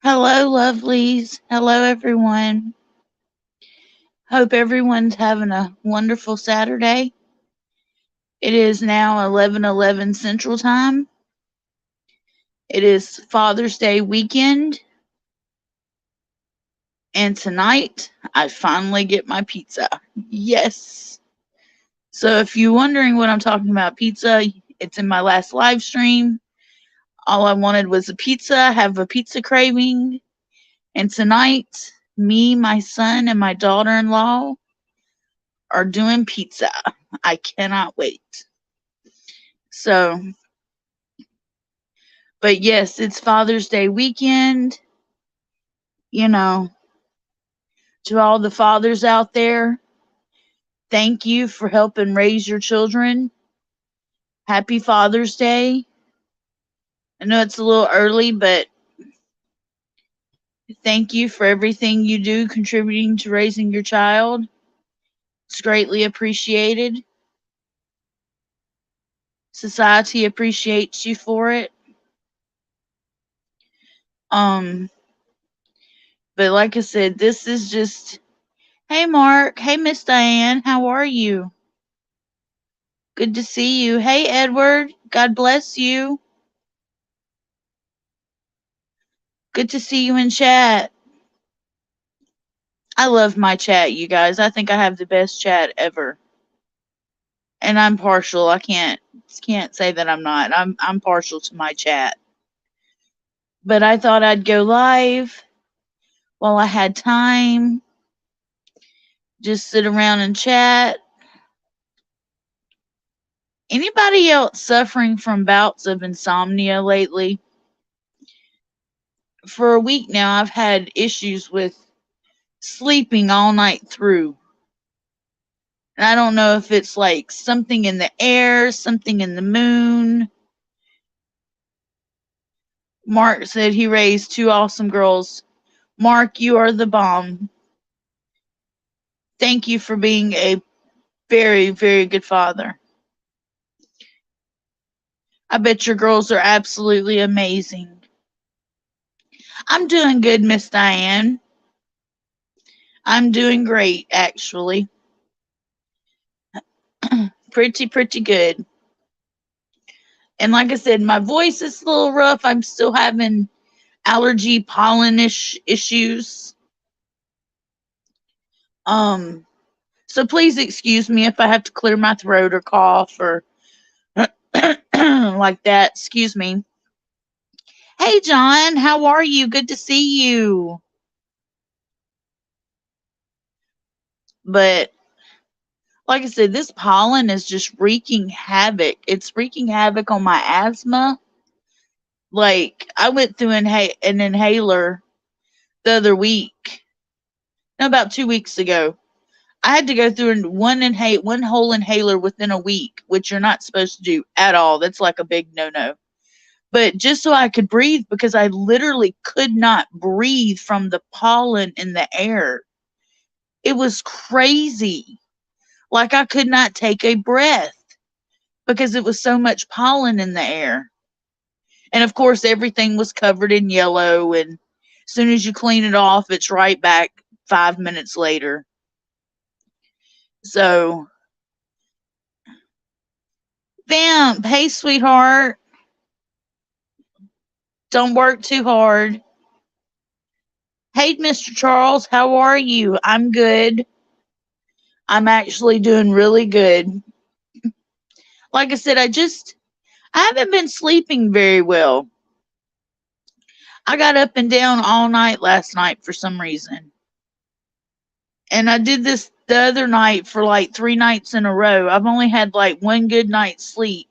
Hello, lovelies. Hello, everyone. Hope everyone's having a wonderful Saturday. It is now 11:11 Central Time. It is Father's Day weekend, and tonight I finally get my pizza. Yes. So if you're wondering what I'm talking about, pizza, it's in my last live stream. All I wanted was a pizza. I have a pizza craving, and tonight, me, my son, and my daughter-in-law are doing pizza. I cannot wait. So, but yes, it's Father's Day weekend. You know, to all the fathers out there, thank you for helping raise your children. Happy Father's Day. I know it's a little early, but thank you for everything you do contributing to raising your child. It's greatly appreciated. Society appreciates you for it. Um, but like I said, this is just, hey Mark, hey Miss Diane, how are you? Good to see you. Hey Edward, God bless you. Good to see you in chat. I love my chat, you guys. I think I have the best chat ever. And I'm partial. I can't say that I'm not. I'm partial to my chat. But I thought I'd go live while I had time. Just sit around and chat. Anybody else suffering from bouts of insomnia lately? For a week now, I've had issues with sleeping all night through. And I don't know if it's like something in the air, something in the moon. Mark said he raised two awesome girls. Mark, you are the bomb. Thank you for being a very, very good father. I bet your girls are absolutely amazing. I'm doing good, Miss Diane. I'm doing great, actually. Pretty good. And like I said, my voice is a little rough. I'm still having allergy pollenish issues. So please excuse me if I have to clear my throat or cough or like that. Excuse me. Hey John, how are you? Good to see you. But like I said, this pollen is just wreaking havoc. It's wreaking havoc on my asthma. Like I went through an inhaler the other week. No, about 2 weeks ago. I had to go through one whole inhaler within a week, which you're not supposed to do at all. That's like a big no-no. But just so I could breathe, because I literally could not breathe from the pollen in the air. It was crazy. Like I could not take a breath because it was so much pollen in the air. And of course, everything was covered in yellow. And as soon as you clean it off, it's right back 5 minutes later. So, Vamp, hey, sweetheart. Don't work too hard. Hey, Mr. Charles, how are you? I'm good. I'm actually doing really good. Like I said, I haven't been sleeping very well. I got up and down all night last night for some reason. And I did this the other night for like 3 nights in a row. I've only had like one good night's sleep.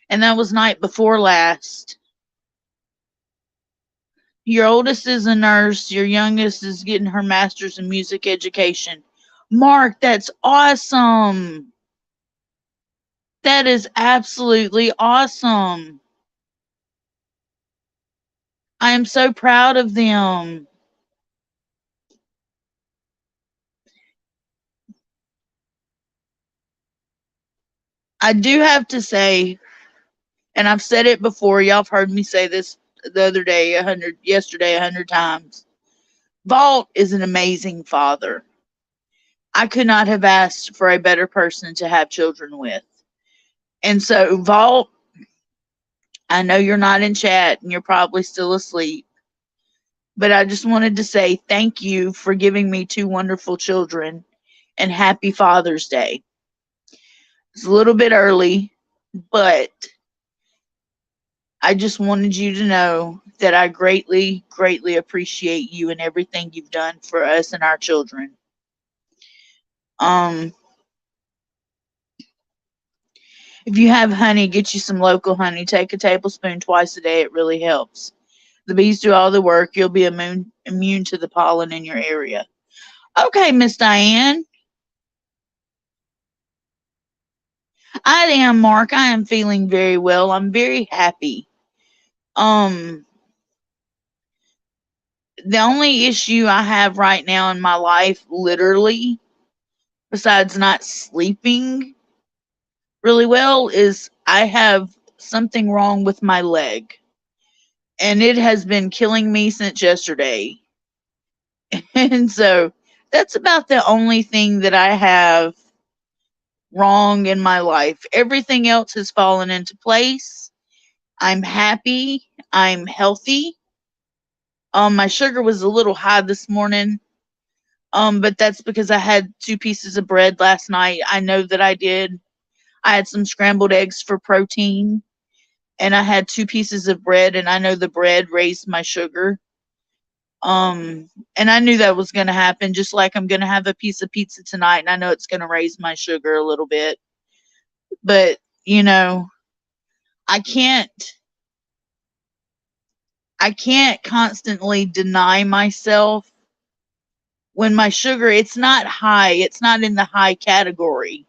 And that was night before last. Your oldest is a nurse. Your youngest is getting her master's in music education. Mark, that's awesome. That is absolutely awesome. I am so proud of them. I do have to say, and I've said it before, y'all have heard me say this the other day yesterday 100 times. Vault is an amazing father. I could not have asked for a better person to have children with. And so, Vault, I know you're not in chat and you're probably still asleep, but I just wanted to say thank you for giving me two wonderful children and happy Father's Day. It's a little bit early, but I just wanted you to know that I greatly, greatly appreciate you and everything you've done for us and our children. If you have honey, get you some local honey. Take a tablespoon twice a day. It really helps. The bees do all the work. You'll be immune to the pollen in your area. Okay, Miss Diane. I am, Mark. I am feeling very well. I'm very happy. The only issue I have right now in my life, literally, besides not sleeping really well, is I have something wrong with my leg. And it has been killing me since yesterday. And so that's about the only thing that I have wrong in my life. Everything else has fallen into place. I'm happy. I'm healthy. My sugar was a little high this morning. But that's because I had 2 pieces of bread last night. I know that I did. I had some scrambled eggs for protein, and I had 2 pieces of bread, and I know the bread raised my sugar. And I knew that was going to happen, just like I'm going to have a piece of pizza tonight, and I know it's going to raise my sugar a little bit. But, you know, I can't constantly deny myself when my sugar, it's not high. It's not in the high category.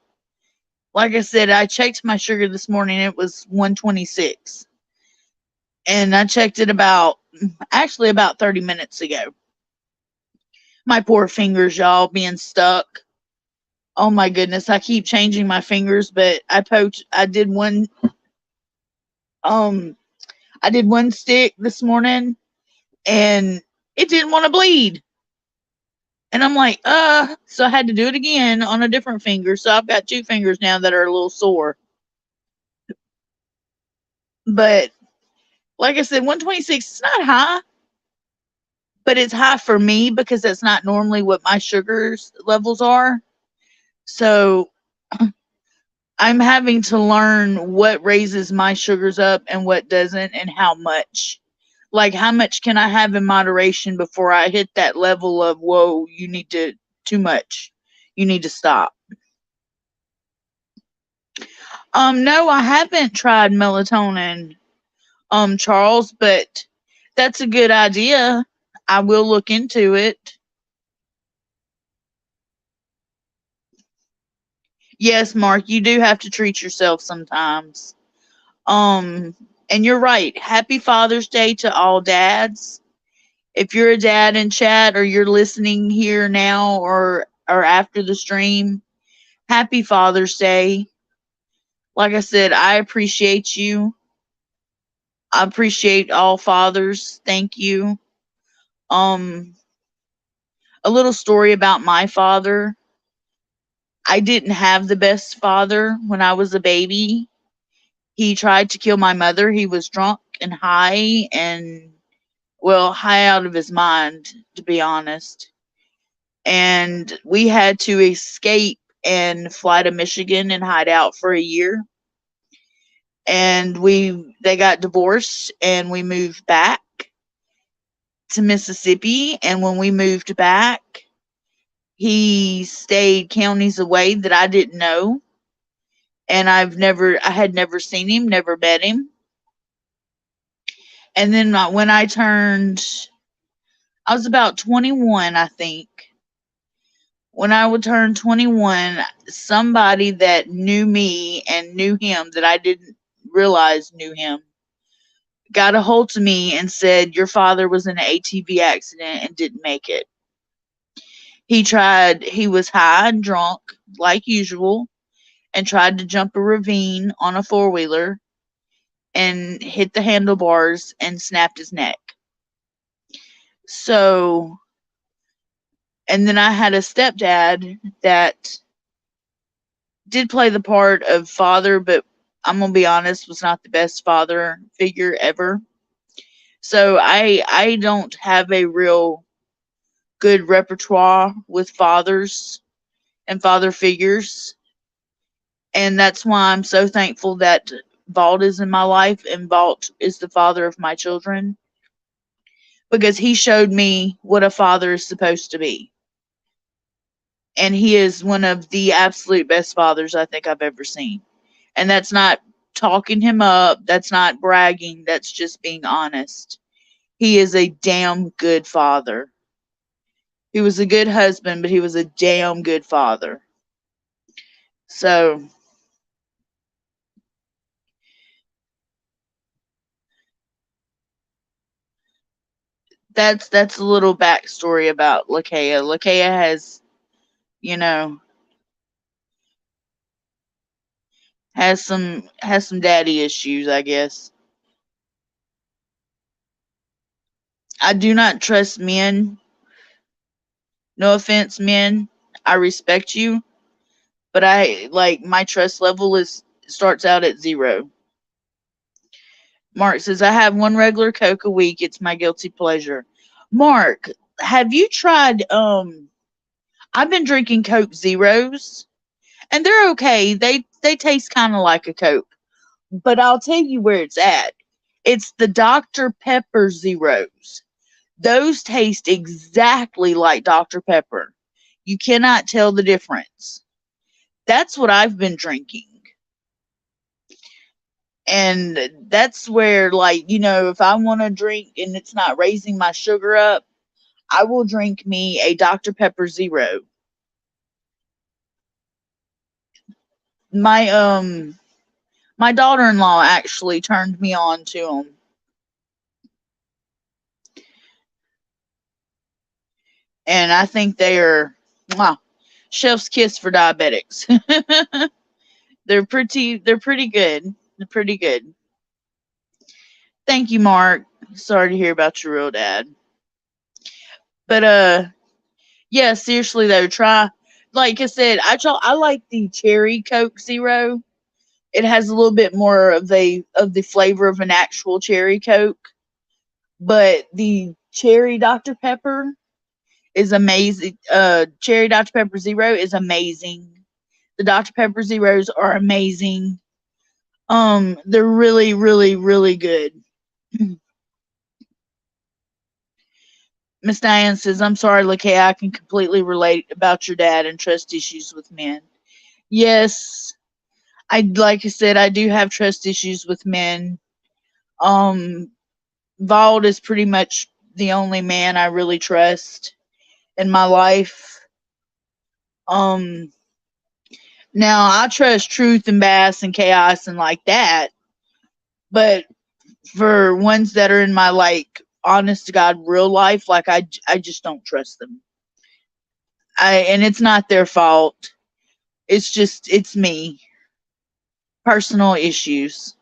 Like I said, I checked my sugar this morning. It was 126. And I checked it about 30 minutes ago. My poor fingers, y'all, being stuck. Oh my goodness, I keep changing my fingers, but I did one stick this morning and it didn't want to bleed. And I'm like, so I had to do it again on a different finger. So I've got 2 fingers now that are a little sore. But like I said, 126 is not high, but it's high for me because that's not normally what my sugar levels are. So I'm having to learn what raises my sugars up and what doesn't, and how much. Like, how much can I have in moderation before I hit that level of, whoa, too much. You need to stop. No, I haven't tried melatonin, Charles, but that's a good idea. I will look into it. Yes, Mark, you do have to treat yourself sometimes. And you're right. Happy Father's Day to all dads. If you're a dad in chat or you're listening here now or after the stream, happy Father's Day. Like I said, I appreciate you. I appreciate all fathers. Thank you. A little story about my father. I didn't have the best father when I was a baby. He tried to kill my mother. He was drunk and high and, well, high out of his mind, to be honest. And we had to escape and fly to Michigan and hide out for a year. And they got divorced and we moved back to Mississippi. And when we moved back, he stayed counties away that I didn't know. And I had never seen him, never met him. And then when I was about 21, I think. When I would turn 21, somebody that knew me and knew him that I didn't realize knew him got a hold of me and said, your father was in an ATV accident and didn't make it. He was high and drunk, like usual, and tried to jump a ravine on a 4-wheeler and hit the handlebars and snapped his neck. So, and then I had a stepdad that did play the part of father, but I'm gonna be honest, was not the best father figure ever. So I don't have a real good repertoire with fathers and father figures. And that's why I'm so thankful that Vaught is in my life and Vaught is the father of my children, because he showed me what a father is supposed to be. And he is one of the absolute best fathers I think I've ever seen. And that's not talking him up, that's not bragging, that's just being honest. He is a damn good father. He was a good husband, but he was a damn good father. So that's a little backstory about Lakaya. Lakaya has, you know, has some daddy issues, I guess. I do not trust men. No offense, men. I respect you, but I like my trust level is starts out at 0. Mark says I have one regular Coke a week. It's my guilty pleasure. Mark, have you tried I've been drinking Coke Zeros and they're okay. They taste kind of like a Coke. But I'll tell you where it's at. It's the Dr. Pepper Zeros. Those taste exactly like Dr. Pepper. You cannot tell the difference. That's what I've been drinking. And that's where, like, if I want to drink and it's not raising my sugar up, I will drink me a Dr. Pepper Zero. My daughter-in-law actually turned me on to them. And I think they are mwah, chef's kiss for diabetics. They're pretty good. They're pretty good. Thank you, Mark. Sorry to hear about your real dad. But yeah, seriously though, try, like I said, I like the cherry Coke Zero. It has a little bit more of the flavor of an actual cherry Coke. But the cherry Dr. Pepper is amazing. Cherry Dr. Pepper Zero is amazing. The Dr. Pepper Zeros are amazing. They're really, really, really good. Miss Diane says, I'm sorry, Lakay, I can completely relate about your dad and trust issues with men. Yes, like I said, I do have trust issues with men. Um, Vald is pretty much the only man I really trust in my life. Um, Now I trust Truth and Bass and Chaos and like that, but for ones that are in my like honest to God real life, like I just don't trust them. And it's not their fault. It's me. Personal issues.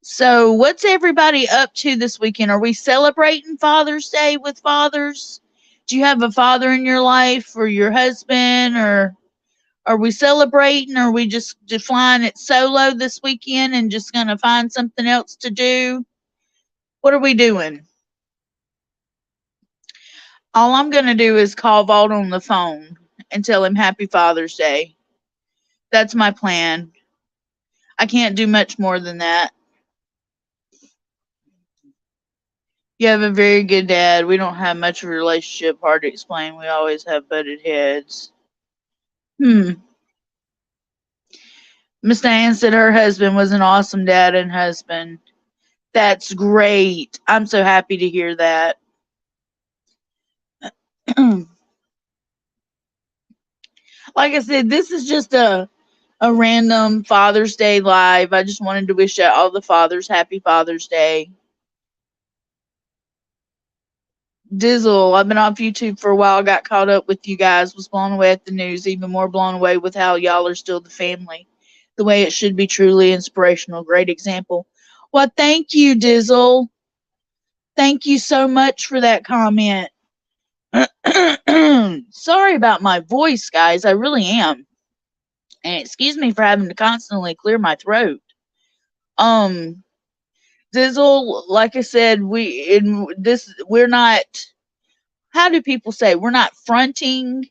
So, what's everybody up to this weekend? Are we celebrating Father's Day with fathers? Do you have a father in your life or your husband, or are we celebrating, or are we just flying it solo this weekend and just going to find something else to do? What are we doing? All I'm going to do is call Vaught on the phone and tell him Happy Father's Day. That's my plan. I can't do much more than that. You have a very good dad. We don't have much of a relationship. Hard to explain. We always have butted heads. Miss Diane said her husband was an awesome dad and husband. That's great. I'm so happy to hear that. Like I said, this is just a random Father's Day live. I just wanted to wish all the fathers happy Father's Day. Dizzle, I've been off YouTube for a while, got caught up with you guys, was blown away at the news, even more blown away with how y'all are still the family. the way it should be, truly inspirational. Great example. Well, thank you, Dizzle. Thank you so much for that comment. Sorry about my voice, guys. I really am. And excuse me for having to constantly clear my throat. Um, Dizzle, like I said, we're not, how do people say, we're not fronting,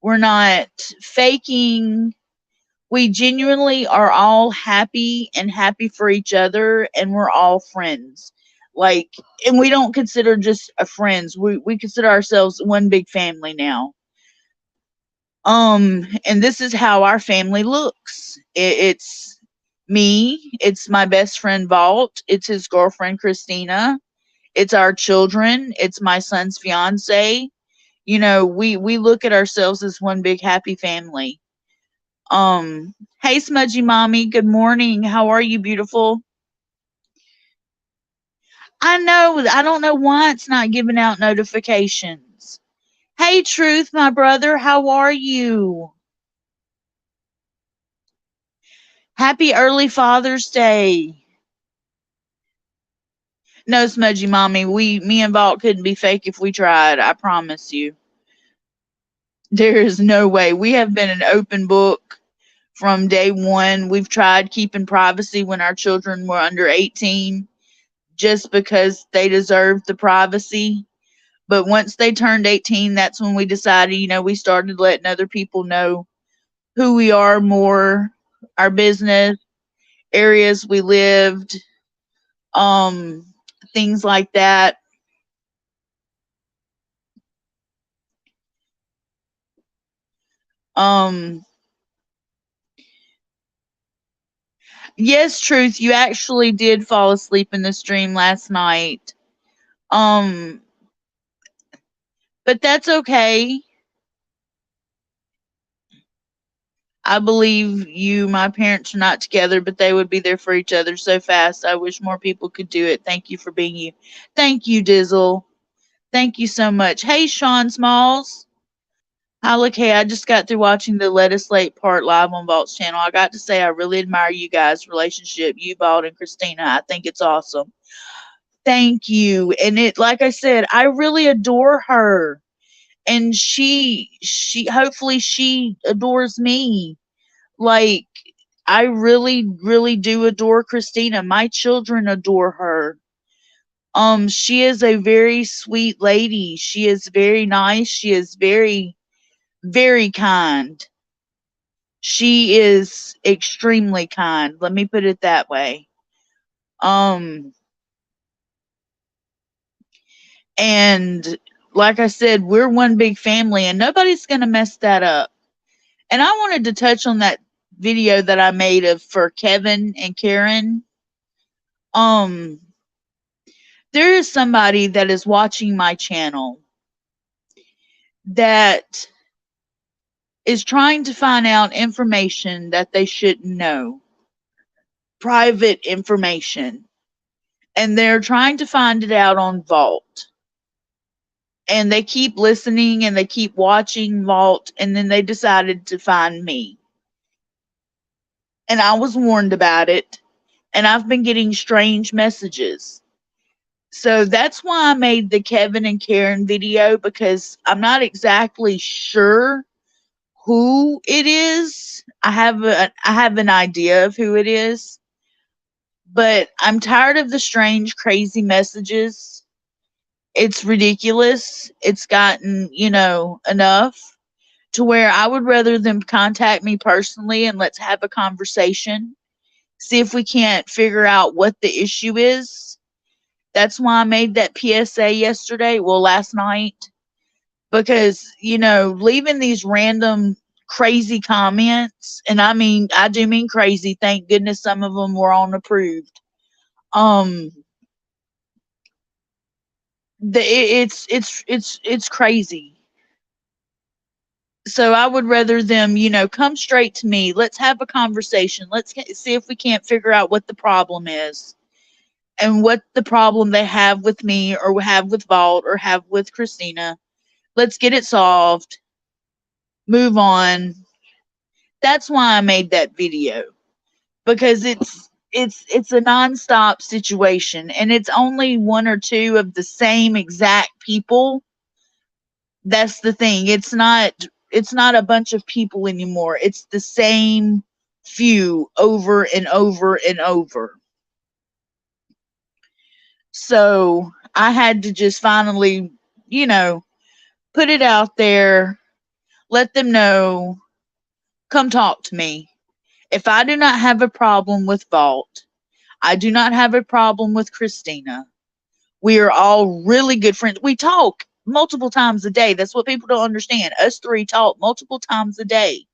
we're not faking. We genuinely are all happy and happy for each other, and we're all friends. Like, and we don't consider just a friends. We consider ourselves one big family now. And this is how our family looks. It's me, it's my best friend Valt, it's his girlfriend Christina, it's our children, it's my son's fiance. You know, we look at ourselves as one big happy family. Hey Smudgy Mommy, good morning. How are you, beautiful? I know, I don't know why it's not giving out notifications. Hey Truth, my brother, how are you? Happy early Father's Day. No, Smudgy Mommy, me and Vault couldn't be fake if we tried. I promise you. There is no way. We have been an open book from day one. We've tried keeping privacy when our children were under 18 just because they deserved the privacy. But once they turned 18, that's when we decided, we started letting other people know who we are more, our business, areas we lived, um, things like that. Um, yes, Truth, you actually did fall asleep in the stream last night. Um, but that's okay. I believe you, my parents are not together, but they would be there for each other so fast. I wish more people could do it. Thank you for being you. Thank you, Dizzle. Thank you so much. Hey, Sean Smalls. Hi, look, hey, I just got through watching the Lettuce Late part live on Vault's channel. I got to say, I really admire you guys' relationship, you, Vault, and Christina. I think it's awesome. Thank you. And it, like I said, I really adore her. And hopefully she adores me. Like, I really, really do adore Christina. My children adore her. She is a very sweet lady. She is very nice. She is very, very kind. She is extremely kind. Let me put it that way. Um, and like I said, we're one big family and nobody's going to mess that up. And I wanted to touch on that video that I made for Kevin and Karen. Um, there is somebody that is watching my channel that is trying to find out information that they shouldn't know, private information, and they're trying to find it out on Vault. And they keep listening and they keep watching Vault, and then they decided to find me. And I was warned about it, and I've been getting strange messages. So that's why I made the Kevin and Karen video, because I'm not exactly sure who it is. I have an idea of who it is, but I'm tired of the strange, crazy messages. It's ridiculous. It's gotten, enough to where I would rather them contact me personally and let's have a conversation. See if we can't figure out what the issue is. That's why I made that PSA yesterday, well, last night, because, leaving these random crazy comments, and I do mean crazy. Thank goodness some of them were on approved. It's crazy. So I would rather them, come straight to me. Let's have a conversation. Let's see if we can't figure out what the problem is and what the problem they have with me or have with Vault or have with Christina. Let's get it solved. Move on. That's why I made that video. because it's a nonstop situation, and it's only one or two of the same exact people. That's the thing. It's not a bunch of people anymore. It's the same few over and over and over. So I had to just finally, you know, put it out there, let them know, come talk to me. If I do not have a problem with Vault, I do not have a problem with Christina. We are all really good friends. We talk multiple times a day. That's what people don't understand. Us three talk multiple times a day.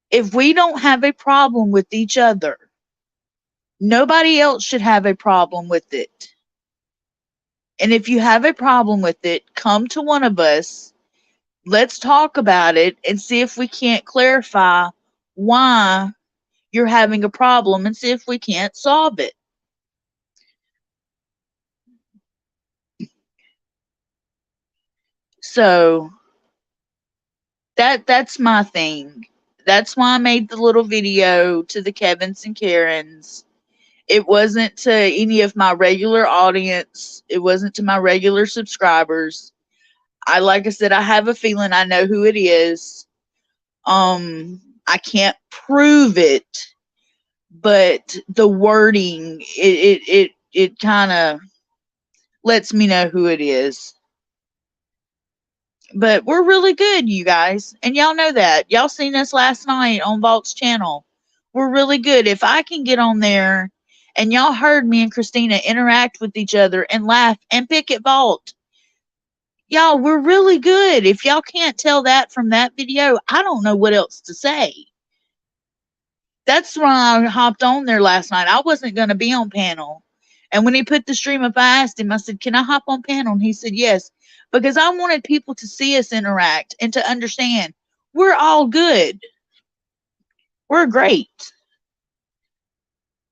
If we don't have a problem with each other, nobody else should have a problem with it. And if you have a problem with it, come to one of us. Let's talk about it and see if we can't clarify why you're having a problem and see if we can't solve it. So that's my thing. That's why I made the little video to the Kevins and Karens. It wasn't to any of my regular audience. It wasn't to my regular subscribers. Like I said, I have a feeling I know who it is. I can't prove it, but the wording it kind of lets me know who it is. But we're really good, you guys, and y'all know that. Y'all seen us last night on Vault's channel. We're really good. If I can get on there and y'all heard me and Christina interact with each other and laugh and pick at Vault, y'all, we're really good. If y'all can't tell that from that video, I don't know what else to say. That's why I hopped on there last night. I wasn't going to be on panel. And when he put the stream up, I asked him, I said, can I hop on panel? And he said, yes, because I wanted people to see us interact and to understand we're all good. We're great.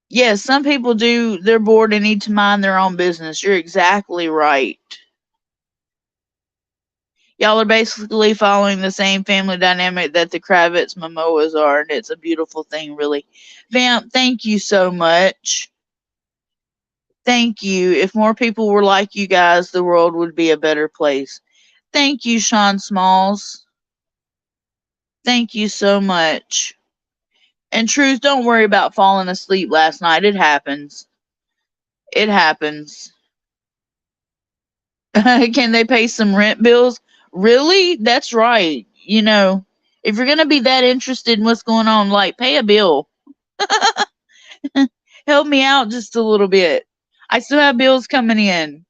Yes, some people do, they're bored and need to mind their own business. You're exactly right. Y'all are basically following the same family dynamic that the Kravitz Momoas are, and it's a beautiful thing, really. Vamp, thank you so much. Thank you. If more people were like you guys, the world would be a better place. Thank you, Sean Smalls. Thank you so much. And Truth, don't worry about falling asleep last night. It happens. It happens. Can they pay some rent bills? Really? That's right. If you're going to be that interested in what's going on, like, pay a bill. Help me out just a little bit. I still have bills coming in.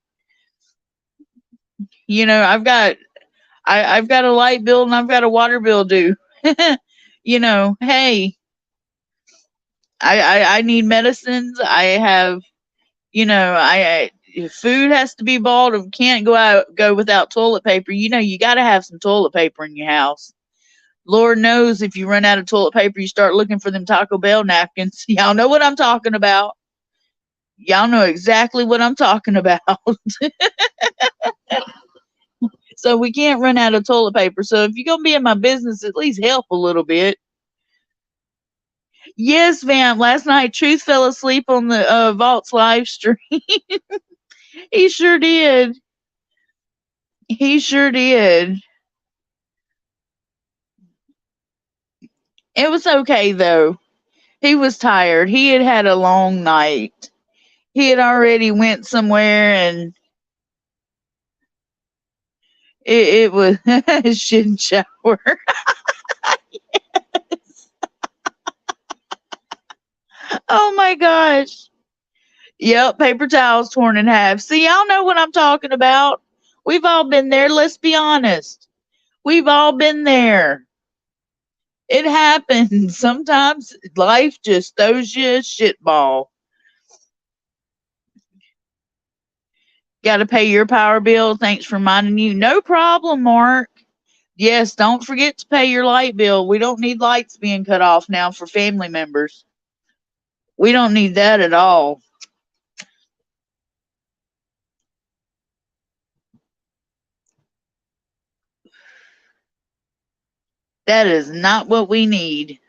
I've got a light bill and I've got a water bill due. Hey, I need medicines. I have, food has to be bought. Can't go without toilet paper. You got to have some toilet paper in your house. Lord knows if you run out of toilet paper, you start looking for them Taco Bell napkins. Y'all know what I'm talking about. Y'all know exactly what I'm talking about. So we can't run out of toilet paper. So if you're going to be in my business, at least help a little bit. Yes, Vamp. Last night, Truth fell asleep on the Vault's live stream. He sure did. He sure did. It was okay, though. He was tired. He had had a long night. He had already went somewhere, and it was shit and shower. Oh, my gosh. Yep, paper towels torn in half. See, y'all know what I'm talking about. We've all been there. Let's be honest. We've all been there. It happens. Sometimes life just throws you a shitball. Got to pay your power bill. Thanks for reminding you. No problem, Mark. Yes, don't forget to pay your light bill. We don't need lights being cut off now for family members. We don't need that at all. That is not what we need.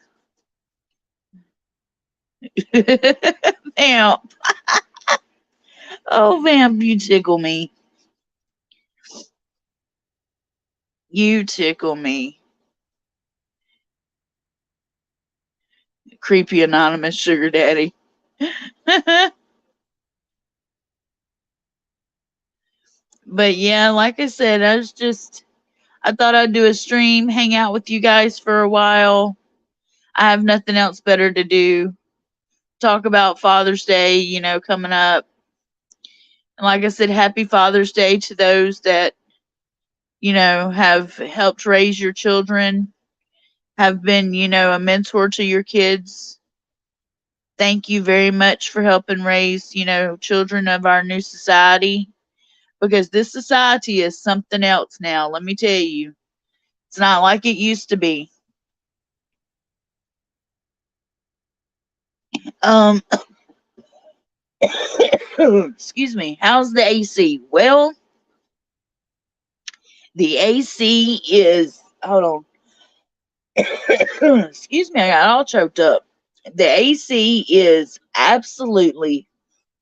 Vamp. Oh, Vamp, you tickle me. You tickle me. Creepy anonymous sugar daddy. But yeah, like I said, I thought I'd do a stream, hang out with you guys for a while. I have nothing else better to do. Talk about Father's Day, coming up. And like I said, happy Father's Day to those that, have helped raise your children, have been, a mentor to your kids. Thank you very much for helping raise, children of our new society. Because this society is something else now, let me tell you. It's not like it used to be. Um, excuse me. How's the AC? Well, the AC is, hold on. Excuse me, I got all choked up. The AC is absolutely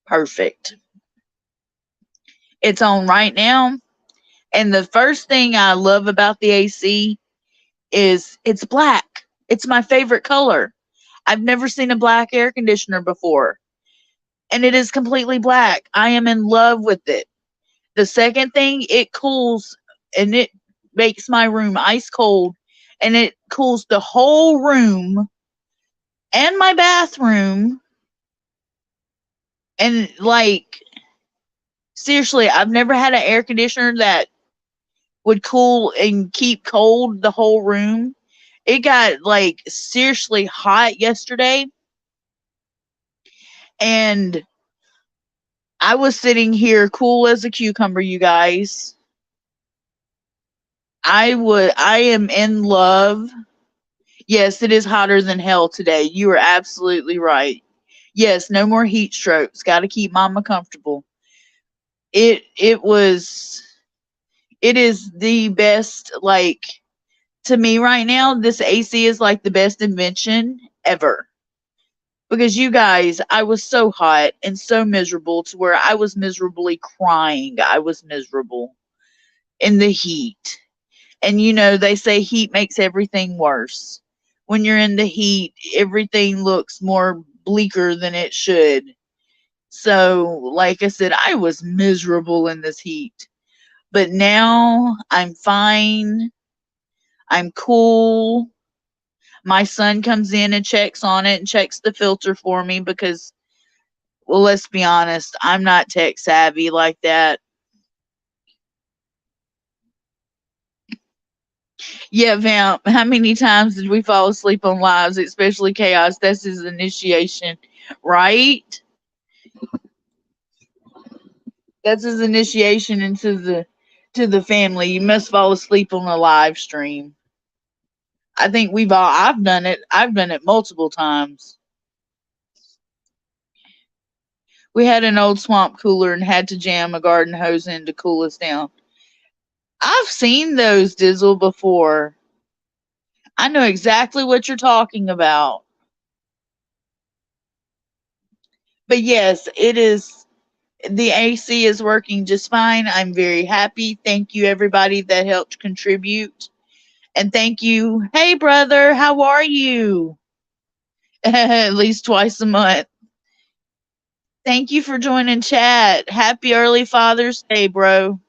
perfect. It's on right now. And the first thing I love about the AC is it's black. It's my favorite color. I've never seen a black air conditioner before. And it is completely black. I am in love with it. The second thing, it cools and it makes my room ice cold and it cools the whole room and my bathroom. And like, seriously, I've never had an air conditioner that would cool and keep cold the whole room. It got like seriously hot yesterday. And I was sitting here cool as a cucumber, you guys. I am in love. Yes, it is hotter than hell today. You are absolutely right. Yes, no more heat strokes. Got to keep mama comfortable. It was it is the best, like, to me right now this AC is like the best invention ever. Because you guys, I was so hot and so miserable to where I was miserably crying. I was miserable in the heat. And they say heat makes everything worse. When you're in the heat, everything looks more bleaker than it should. So, like I said, I was miserable in this heat. But now I'm fine. I'm cool. My son comes in and checks on it and checks the filter for me because, well, let's be honest, I'm not tech savvy like that. Yeah, Vamp, how many times did we fall asleep on lives, especially Chaos? That's his initiation, right? That's his initiation into the family. You must fall asleep on a live stream. I think I've done it. I've done it multiple times. We had an old swamp cooler and had to jam a garden hose in to cool us down. I've seen those, Dizzle, before. I know exactly what you're talking about. But yes, it is. The AC is working just fine. I'm very happy. Thank you, everybody that helped contribute. And thank you. Hey, brother, how are you? At least twice a month. Thank you for joining chat. Happy early Father's Day, bro.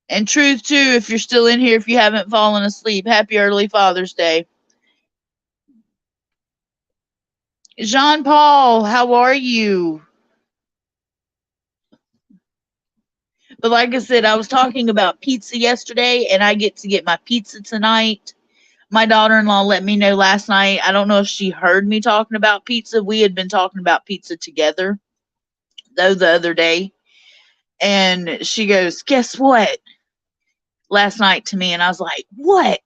And truth, too, if you're still in here, if you haven't fallen asleep, happy early Father's Day. Jean Paul, how are you? But like I said, I was talking about pizza yesterday, and I get to get my pizza tonight. My daughter-in-law let me know last night. I don't know if she heard me talking about pizza. We had been talking about pizza together, though, the other day. And she goes, guess what? Last night to me. And I was like, what?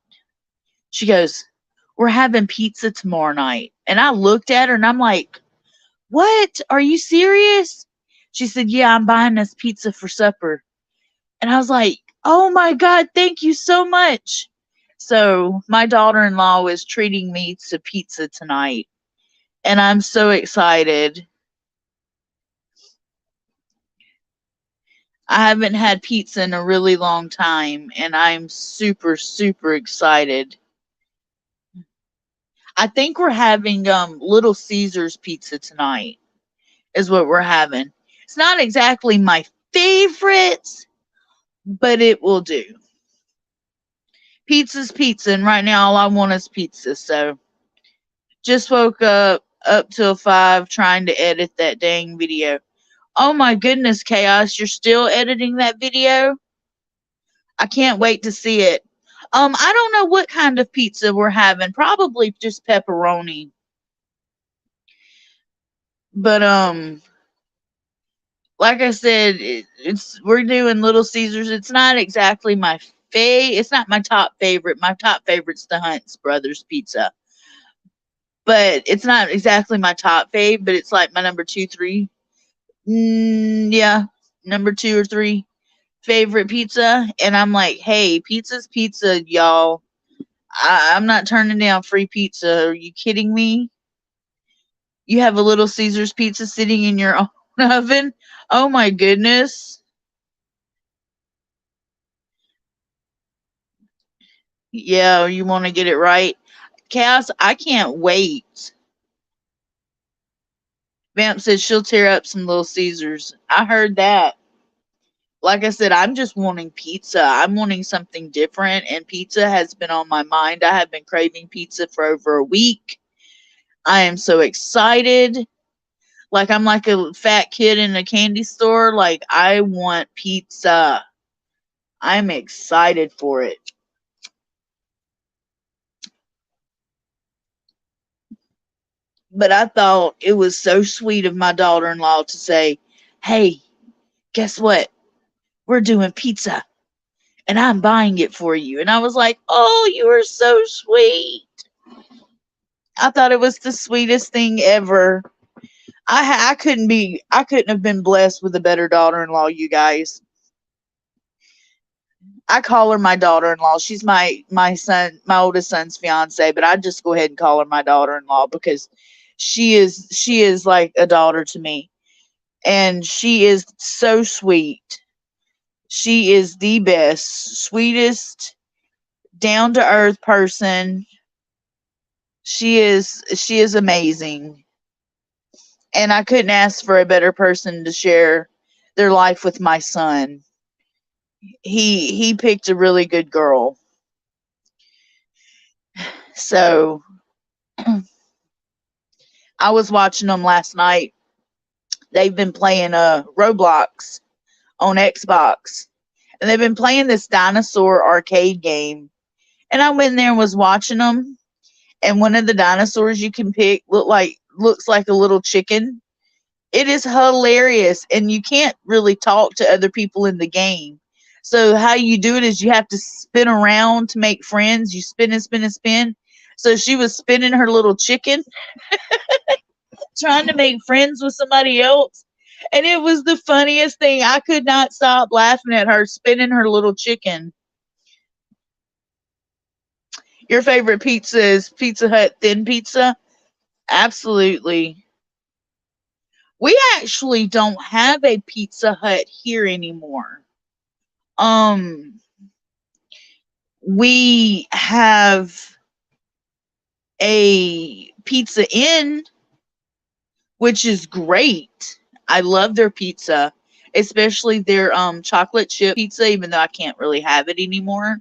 She goes, we're having pizza tomorrow night. And I looked at her and I'm like, what? Are you serious? She said, yeah, I'm buying us pizza for supper. And I was like, oh my God, thank you so much. So my daughter-in-law is treating me to pizza tonight, and I'm so excited. I haven't had pizza in a really long time, and I'm super, super excited. I think we're having Little Caesars pizza tonight, is what we're having. It's not exactly my favorite, but it will do. Pizza's pizza, and right now all I want is pizza. So just woke up till 5 trying to edit that dang video. Oh my goodness, Chaos, you're still editing that video? I can't wait to see it. I don't know what kind of pizza we're having. Probably just pepperoni. But like I said, it's we're doing Little Caesars. It's not exactly my it's not my top favorite. My top favorite's the Hunt's Brothers pizza. But it's not exactly my top fave, but it's like my number 2, 3. Yeah, number 2 or 3 favorite pizza. And I'm like, hey, pizza's pizza, y'all. I'm not turning down free pizza. Are you kidding me? You have a Little Caesars pizza sitting in your own oven? Oh my goodness. Yeah, you want to get it right. Cass, I can't wait. Vamp says she'll tear up some Little Caesars. I heard that. Like I said, I'm just wanting pizza. I'm wanting something different, and pizza has been on my mind. I have been craving pizza for over a week. I am so excited. Like I'm like a fat kid in a candy store. Like I want pizza. I'm excited for it. But I thought it was so sweet of my daughter-in-law to say, hey, guess what? We're doing pizza and I'm buying it for you. And I was like, oh, you are so sweet. I thought it was the sweetest thing ever. I couldn't have been blessed with a better daughter-in-law, you guys. I call her my daughter-in-law. She's my oldest son's fiance, but I just go ahead and call her my daughter-in-law because she is like a daughter to me. And she is so sweet. She is the best, sweetest, down to earth person. She is amazing. And I couldn't ask for a better person to share their life with my son. He picked a really good girl. So I was watching them last night. They've been playing Roblox on Xbox. And they've been playing this dinosaur arcade game. And I went in there and was watching them. And one of the dinosaurs you can pick looks like a little chicken. It is hilarious, and you can't really talk to other people in the game. So how you do it is you have to spin around to make friends. You spin and spin and spin. So she was spinning her little chicken, trying to make friends with somebody else. And it was the funniest thing. I could not stop laughing at her spinning her little chicken. Your favorite pizza is Pizza Hut thin pizza? Absolutely. We actually don't have a Pizza Hut here anymore. Um, we have a Pizza Inn, which is great. I love their pizza, especially their chocolate chip pizza, even though I can't really have it anymore.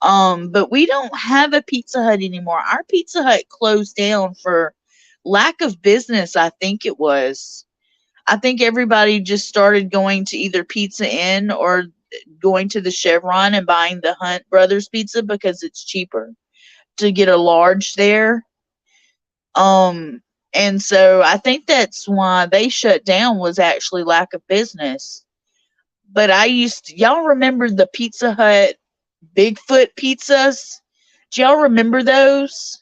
But we don't have a Pizza Hut anymore. Our Pizza Hut closed down for lack of business, I think it was. I think everybody just started going to either Pizza Inn or going to the Chevron and buying the Hunt Brothers pizza because it's cheaper to get a large there. Um, and so I think that's why they shut down was actually lack of business. But y'all remember the Pizza Hut Bigfoot pizzas? Do y'all remember those?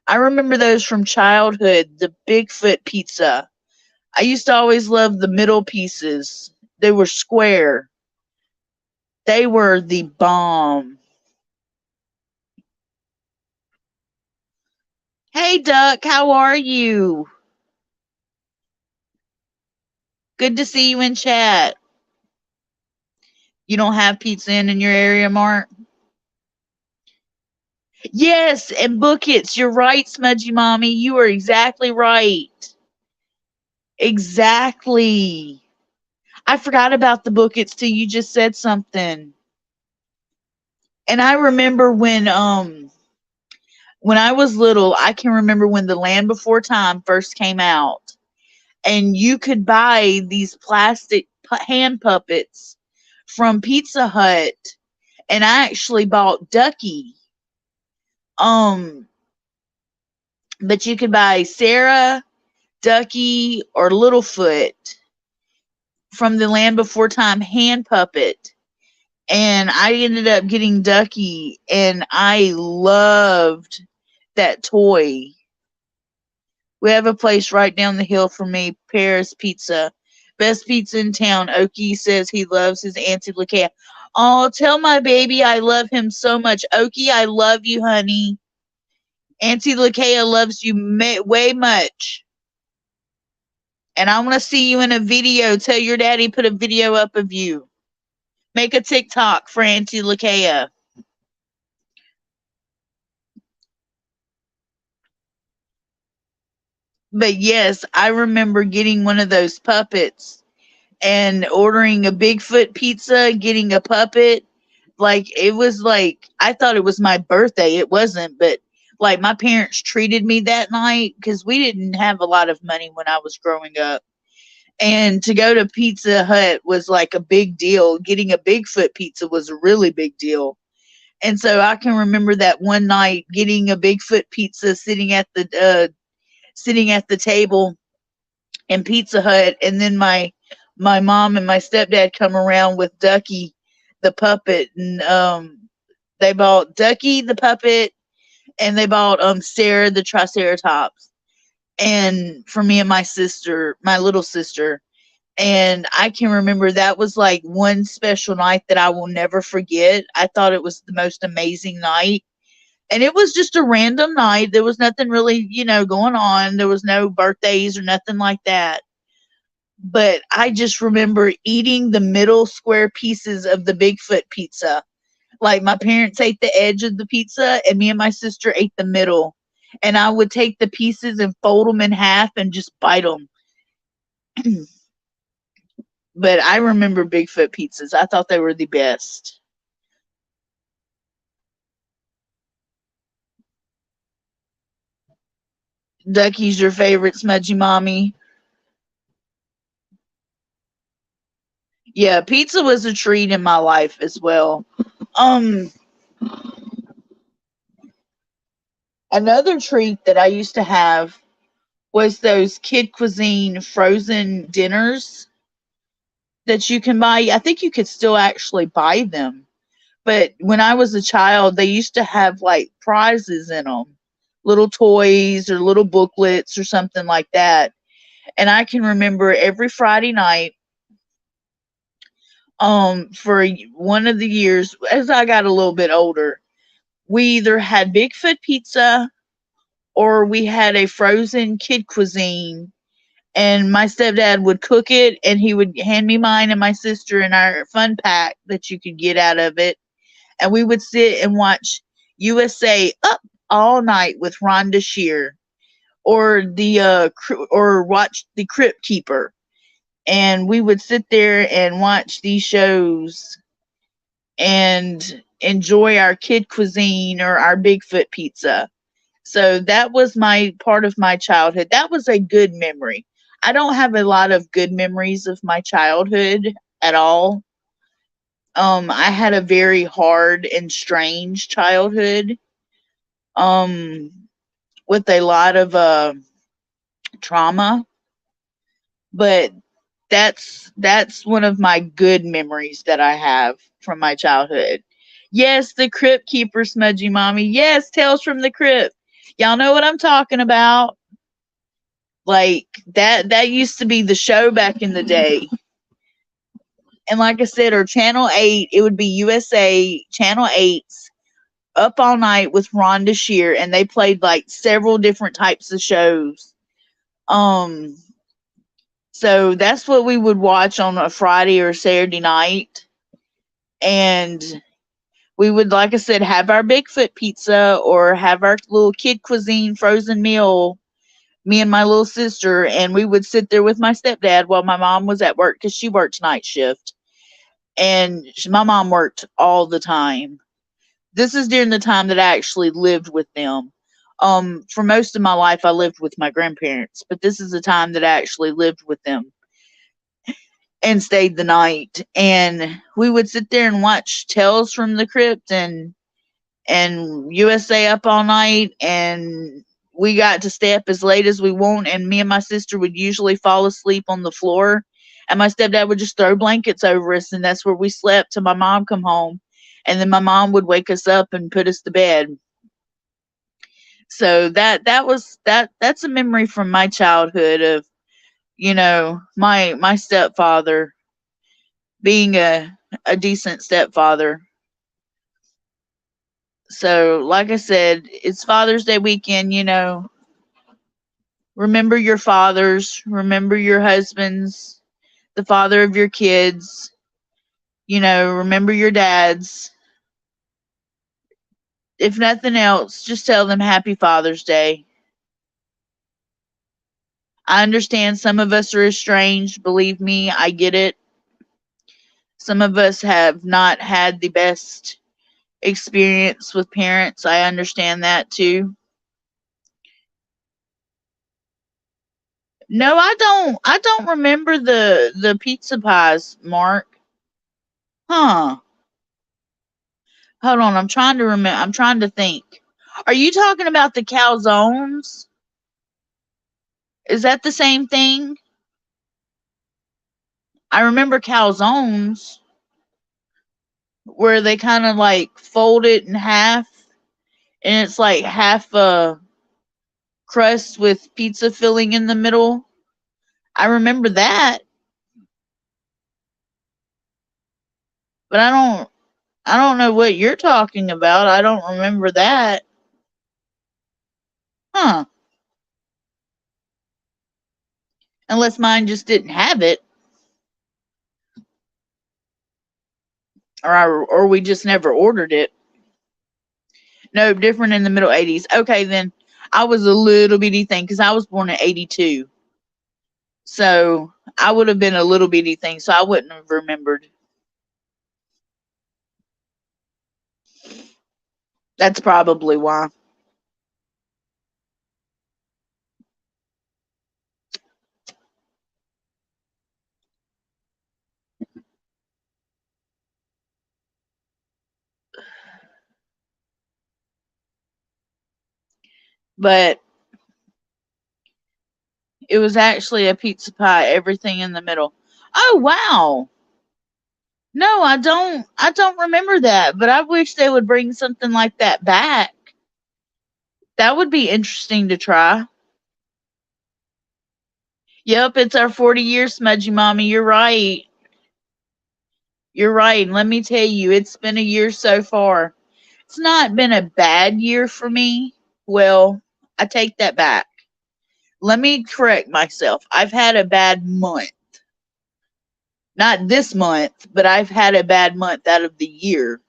I remember those from childhood, the Bigfoot pizza. I used to always love the middle pieces. They were square. They were the bomb. Hey, Duck, how are you? Good to see you in chat. You don't have Pizza Inn in your area, Mark? Yes, and Bookits. You're right, Smudgy Mommy. You are exactly right. Exactly. I forgot about the Bookits till you just said something. And I remember when I was little, I can remember when The Land Before Time first came out, and you could buy these plastic hand puppets from Pizza Hut, and I actually bought Ducky. Um, but you could buy Sarah, Ducky, or Littlefoot from The Land Before Time hand puppet. And I ended up getting Ducky, and I loved that toy. We have a place right down the hill from me, Paris Pizza. Best pizza in town. Okie says he loves his Auntie Lakaya. Oh, tell my baby I love him so much. Okie, I love you, honey. Auntie Lakaya loves you way much. And I want to see you in a video. Tell your daddy put a video up of you. Make a TikTok for Auntie Lakaya. But yes, I remember getting one of those puppets and ordering a Bigfoot pizza, getting a puppet. Like, it was like, I thought it was my birthday. It wasn't, but like my parents treated me that night because we didn't have a lot of money when I was growing up. And to go to Pizza Hut was like a big deal. Getting a Bigfoot pizza was a really big deal. And so I can remember that one night getting a Bigfoot pizza sitting at the table in Pizza Hut, and then my mom and my stepdad come around with Ducky the puppet, and they bought Ducky the puppet, and they bought Sarah the Triceratops, and for me and my sister, my little sister. And I can remember that was like one special night that I will never forget. I thought it was the most amazing night. And it was just a random night. There was nothing really, going on. There was no birthdays or nothing like that. But I just remember eating the middle square pieces of the Bigfoot pizza. Like, my parents ate the edge of the pizza, and me and my sister ate the middle. And I would take the pieces and fold them in half and just bite them. But I remember Bigfoot pizzas. I thought they were the best. Ducky's your favorite, Smudgy Mommy? Yeah, pizza was a treat in my life as well. Um, Another treat that I used to have was those kid cuisine frozen dinners that you can buy. I think you could still actually buy them. But when I was a child, they used to have like prizes in them, little toys or little booklets or something like that. And I can remember every Friday night, for one of the years as I got a little bit older, we either had Bigfoot pizza or we had a frozen kid cuisine, and my stepdad would cook it, and he would hand me mine and my sister in our fun pack that you could get out of it, and we would sit and watch USA Up All Night with Rhonda Shear, or or watch The Crypt Keeper, and we would sit there and watch these shows and enjoy our kid cuisine or our Bigfoot pizza. So that was my part of my childhood. That was a good memory. I don't have a lot of good memories of my childhood at all. I had a very hard and strange childhood. Um, with a lot of trauma, but that's one of my good memories that I have from my childhood. Yes, the Crypt Keeper, Smudgy Mommy. Yes, Tales from the Crypt. Y'all know what I'm talking about. Like, that used to be the show back in the day. And like I said, or Channel 8, it would be USA Channel 8's Up All Night with Rhonda Shear, and they played like several different types of shows. Um, so that's what we would watch on a Friday or Saturday night. And we would, like I said, have our Bigfoot pizza or have our little kid cuisine frozen meal, me and my little sister, and we would sit there with my stepdad while my mom was at work because she worked night shift. And my mom worked all the time. This is during the time that I actually lived with them. For most of my life, I lived with my grandparents, but this is the time that I actually lived with them and stayed the night. And we would sit there and watch Tales from the Crypt and USA Up All Night, and we got to stay up as late as we want. And me and my sister would usually fall asleep on the floor, and my stepdad would just throw blankets over us, and that's where we slept till my mom come home. And then my mom would wake us up and put us to bed. So that's a memory from my childhood of, my stepfather being a decent stepfather. So like I said, it's Father's Day weekend. Remember your fathers, remember your husbands, the father of your kids, remember your dads. If nothing else, just tell them happy Father's Day. I understand some of us are estranged. Believe me, I get it. Some of us have not had the best experience with parents. I understand that too. No, I don't remember the pizza pies, Mark. Huh. Hold on, I'm trying to remember. I'm trying to think. Are you talking about the calzones? Is that the same thing? I remember calzones where they kind of like fold it in half, and it's like half a crust with pizza filling in the middle. I remember that, but I don't know what you're talking about. I don't remember that. Huh. Unless mine just didn't have it, or we just never ordered it. No, different in the middle 80s. Okay, then I was a little bitty thing because I was born in 82. So I would have been a little bitty thing, so I wouldn't have remembered. That's probably why. But it was actually a pizza pie, everything in the middle. Oh wow. No, I don't remember that, but I wish they would bring something like that back. That would be interesting to try. Yep, it's our 40-year smudgy mommy. You're right. You're right. And let me tell you, it's been a year so far. It's not been a bad year for me. Well, I take that back. Let me correct myself. I've had a bad month. Not this month, but I've had a bad month out of the year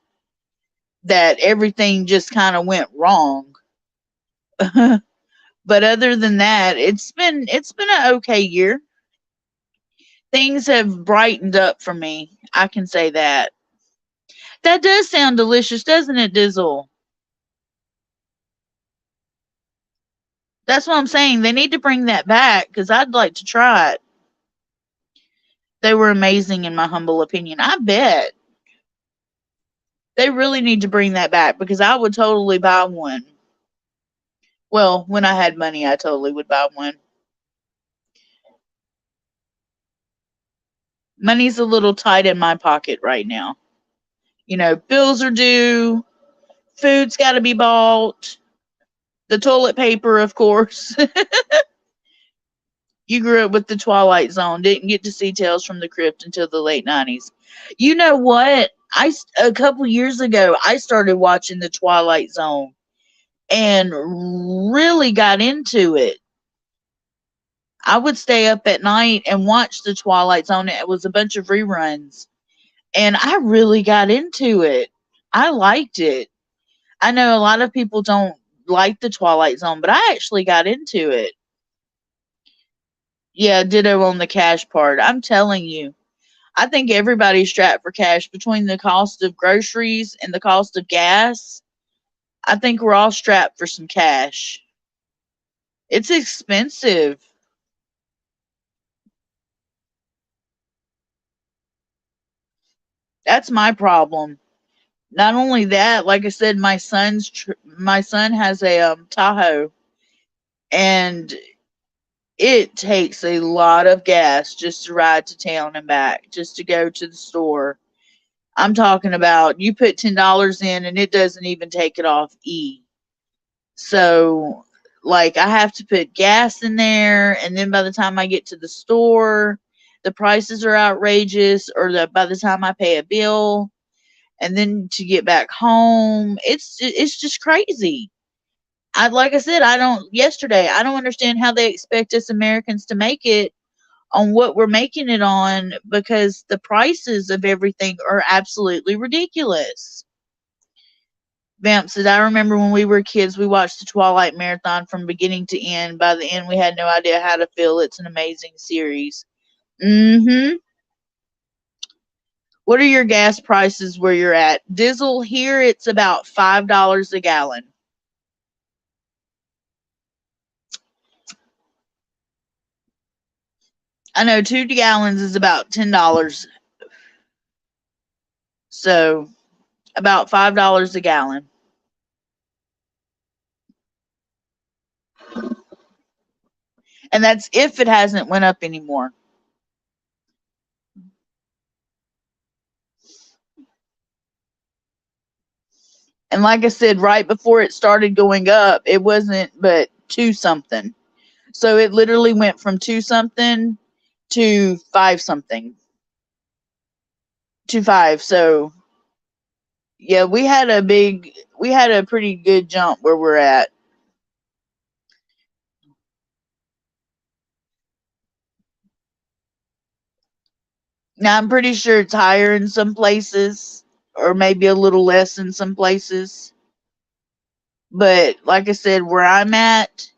that everything just kind of went wrong. But other than that, it's been an okay year. Things have brightened up for me. I can say that. That does sound delicious, doesn't it, Dizzle? That's what I'm saying. They need to bring that back because I'd like to try it. They were amazing in my humble opinion. I bet. They really need to bring that back because I would totally buy one. Well, when I had money, I totally would buy one. Money's a little tight in my pocket right now. Bills are due, food's got to be bought, the toilet paper, of course. You grew up with the Twilight Zone, didn't get to see Tales from the Crypt until the late 90s. You know what? A couple years ago, I started watching The Twilight Zone and really got into it. I would stay up at night and watch The Twilight Zone. It was a bunch of reruns, and I really got into it. I liked it. I know a lot of people don't like The Twilight Zone, but I actually got into it. Yeah, ditto on the cash part. I'm telling you, I think everybody's strapped for cash between the cost of groceries and the cost of gas. I think we're all strapped for some cash. It's expensive. That's my problem. Not only that, like I said, my son has a Tahoe, and it takes a lot of gas just to ride to town and back, just to go to the store. I'm talking about you put $10 in and it doesn't even take it off E. So, like, I have to put gas in there, and then by the time I get to the store, the prices are outrageous, or by the time I pay a bill, and then to get back home, it's just crazy. Like I said, I don't understand how they expect us Americans to make it on what we're making it on, because the prices of everything are absolutely ridiculous. Vamp said, I remember when we were kids, we watched the Twilight Marathon from beginning to end. By the end, we had no idea how to feel. It's an amazing series. Mm-hmm. What are your gas prices where you're at? Diesel here, it's about $5 a gallon. I know 2 gallons is about $10. So about $5 a gallon. And that's if it hasn't went up anymore. And like I said, right before it started going up, it wasn't but two something. So it literally went from two something to five something to five. So yeah, we had a pretty good jump where we're at. Now I'm pretty sure it's higher in some places, or maybe a little less in some places. But like I said, where I'm at,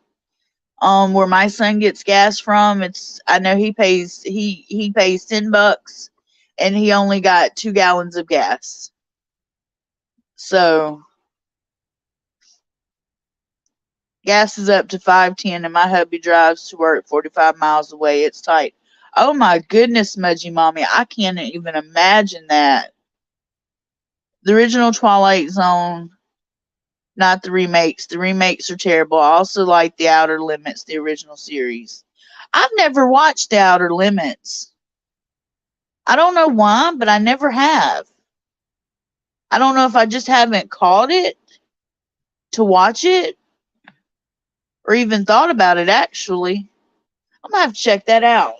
where my son gets gas from, I know he pays $10, and he only got 2 gallons of gas. So gas is up to 5.10, and my hubby drives to work 45 miles away. It's tight. Oh my goodness, Smudgy Mommy, I can't even imagine that. The original Twilight Zone, not the remakes. The remakes are terrible. I also like The Outer Limits, the original series. I've never watched The Outer Limits. I don't know why, but I never have. I don't know if I just haven't caught it to watch it, or even thought about it, actually. I'm gonna have to check that out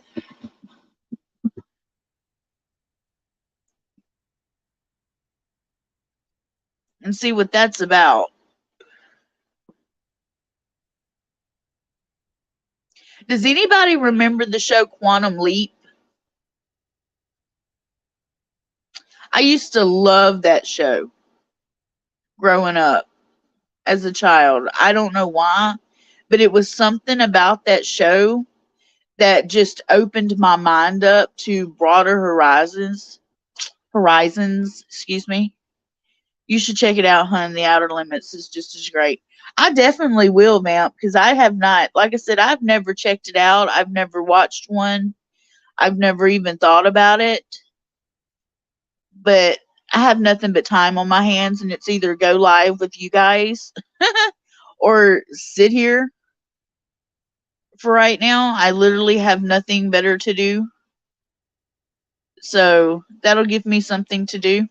and see what that's about. Does anybody remember the show Quantum Leap? I used to love that show growing up as a child. I don't know why, but it was something about that show that just opened my mind up to broader horizons. Horizons, excuse me. You should check it out, hun. The Outer Limits is just as great. I definitely will, Vamp, because I have not, like I said, I've never checked it out. I've never watched one. I've never even thought about it. But I have nothing but time on my hands, and it's either go live with you guys or sit here for right now. I literally have nothing better to do. So that'll give me something to do.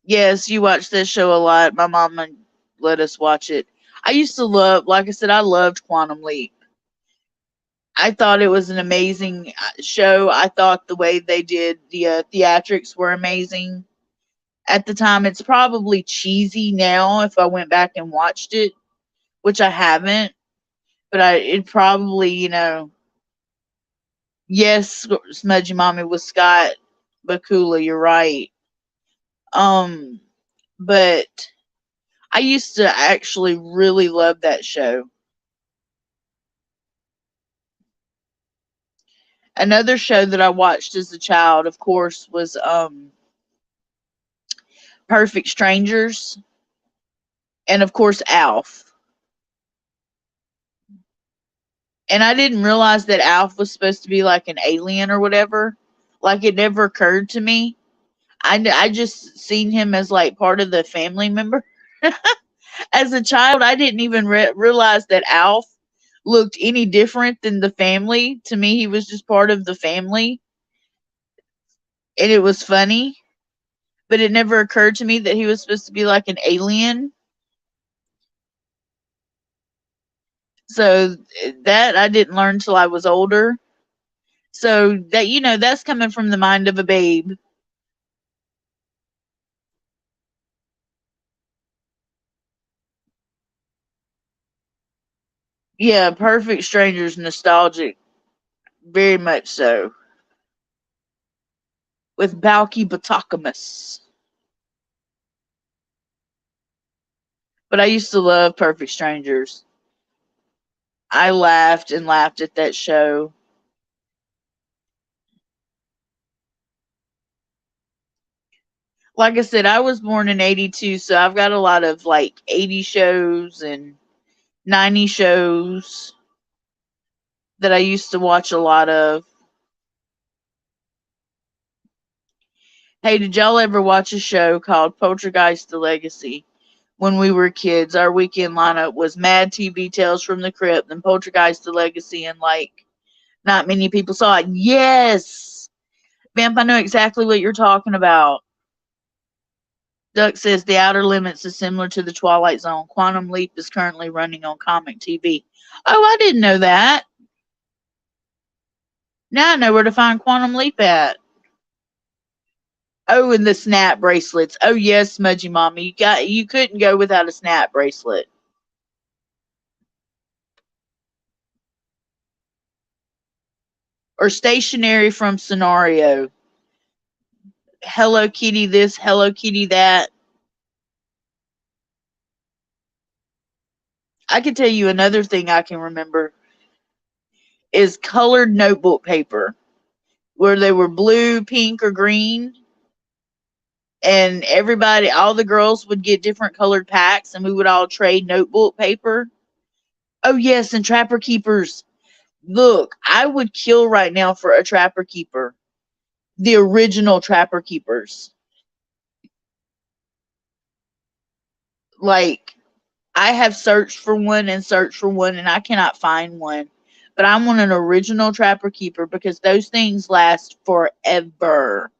Yes, you watch this show a lot. My mama let us watch it. I used to love, like I said, I loved Quantum Leap. I thought it was an amazing show. I thought the way they did the theatrics were amazing. At the time, it's probably cheesy now if I went back and watched it, which I haven't. But it probably, yes, Smudgy Mommy was Scott Bakula. You're right. Um, but I used to actually really love that show. Another show that I watched as a child, of course, was Perfect Strangers, and of course Alf. And I didn't realize that Alf was supposed to be like an alien or whatever. Like it never occurred to me. I just seen him as like part of the family member. As a child, I didn't even realize that Alf looked any different than the family. To me, he was just part of the family, and it was funny. But it never occurred to me that he was supposed to be like an alien. So that I didn't learn till I was older. So that that's coming from the mind of a babe. Yeah, Perfect Strangers nostalgic, very much so. With Balky Batacamus. But I used to love Perfect Strangers. I laughed and laughed at that show. Like I said, I was born in 82, so I've got a lot of like 80 shows and 90 shows that I used to watch a lot of. Hey, did y'all ever watch a show called Poltergeist the Legacy? When we were kids, our weekend lineup was Mad TV Tales from the Crypt and Poltergeist the Legacy, and like not many people saw it. Yes! Vamp, I know exactly what you're talking about. Duck says The Outer Limits is similar to The Twilight Zone. Quantum Leap is currently running on Comic TV. Oh, I didn't know that. Now I know where to find Quantum Leap at. Oh, and the snap bracelets. Oh yes, Smudgy Mommy. You couldn't go without a snap bracelet. Or stationery from Scenario. Hello Kitty this, Hello Kitty that. I can tell you another thing I can remember is colored notebook paper, where they were blue, pink, or green. And everybody, all the girls would get different colored packs and we would all trade notebook paper. Oh, yes, and Trapper Keepers. Look, I would kill right now for a Trapper Keeper. The original Trapper Keepers. Like, I have searched for one and searched for one and I cannot find one. But I want an original Trapper Keeper because those things last forever.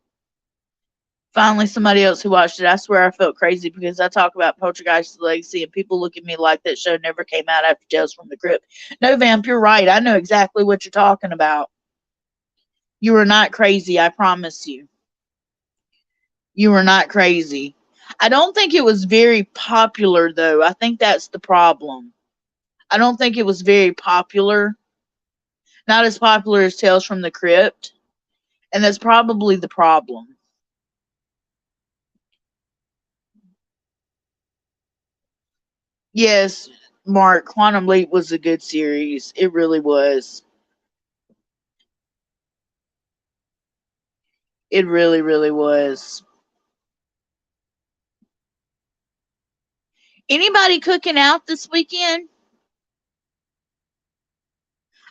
Finally, somebody else who watched it. I swear I felt crazy because I talk about Poltergeist Legacy and people look at me like that show never came out after Tales from the Crypt. No, Vamp, you're right. I know exactly what you're talking about. You are not crazy, I promise you. You are not crazy. I don't think it was very popular, though. I think that's the problem. I don't think it was very popular. Not as popular as Tales from the Crypt. And that's probably the problem. Yes, Mark, Quantum Leap was a good series. It really was. It really, really was. Anybody cooking out this weekend?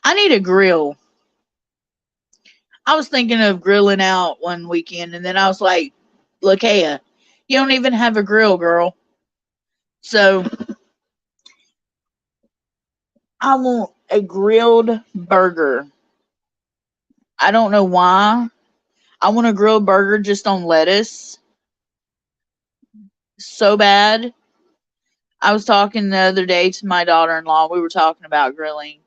I need a grill. I was thinking of grilling out one weekend, and then I was like, Lakaya, you don't even have a grill, girl. So I want a grilled burger. I don't know why. I want a grilled burger just on lettuce. So bad. I was talking the other day to my daughter in law. We were talking about grilling.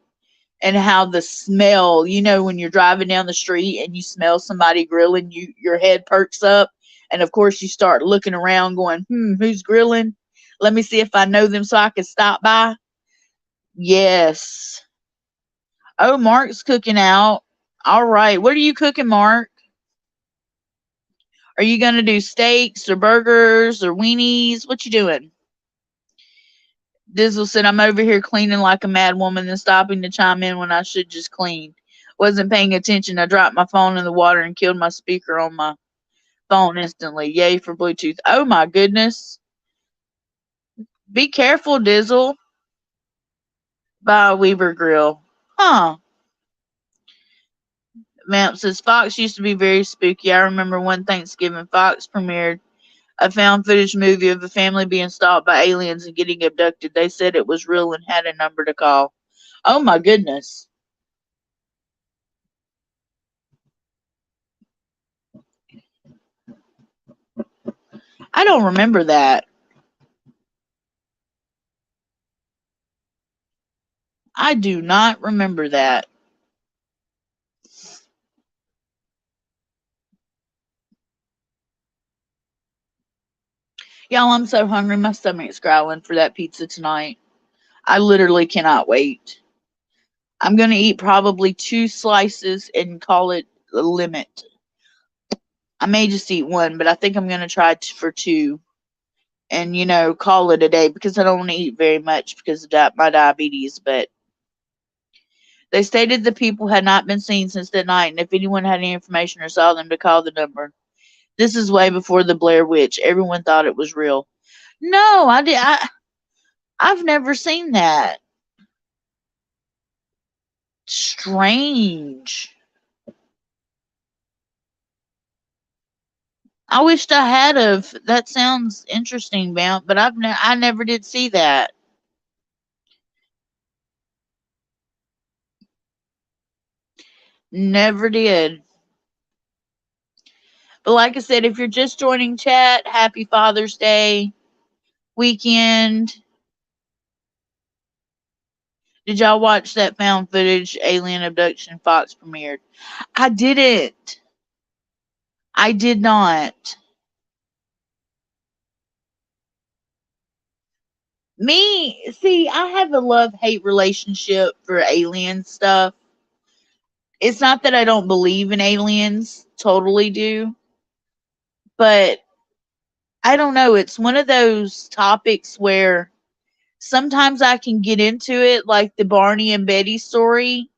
and how the smell, when you're driving down the street and you smell somebody grilling, your head perks up, and of course you start looking around going, who's grilling? Let me see if I know them so I can stop by. Yes. Oh, Mark's cooking out. All right. What are you cooking, Mark? Are you going to do steaks or burgers or weenies? What you doing? Dizzle said, I'm over here cleaning like a mad woman and stopping to chime in when I should just clean. Wasn't paying attention. I dropped my phone in the water and killed my speaker on my phone instantly. Yay for Bluetooth. Oh my goodness. Be careful, Dizzle. Buy a Weber grill. Huh. Vamp says, Fox used to be very spooky. I remember one Thanksgiving Fox premiered a found footage movie of a family being stalked by aliens and getting abducted. They said it was real and had a number to call. Oh my goodness. I don't remember that. I do not remember that. Y'all, I'm so hungry. My stomach's growling for that pizza tonight. I literally cannot wait. I'm going to eat probably 2 slices and call it the limit. I may just eat 1, but I think I'm going to try for 2 and, call it a day because I don't want to eat very much because of my diabetes. But they stated the people had not been seen since that night, and if anyone had any information or saw them, to call the number. This is way before the Blair Witch. Everyone thought it was real. No, I've never seen that. Strange. I wished I had of. That sounds interesting, Vamp, but I never did see that. Never did. But like I said, if you're just joining chat, happy Father's Day weekend. Did y'all watch that found footage alien abduction Fox premiered? I didn't. I did not. See, I have a love-hate relationship for alien stuff. It's not that I don't believe in aliens, totally do. But I don't know, it's one of those topics where sometimes I can get into it, like the Barney and Betty story,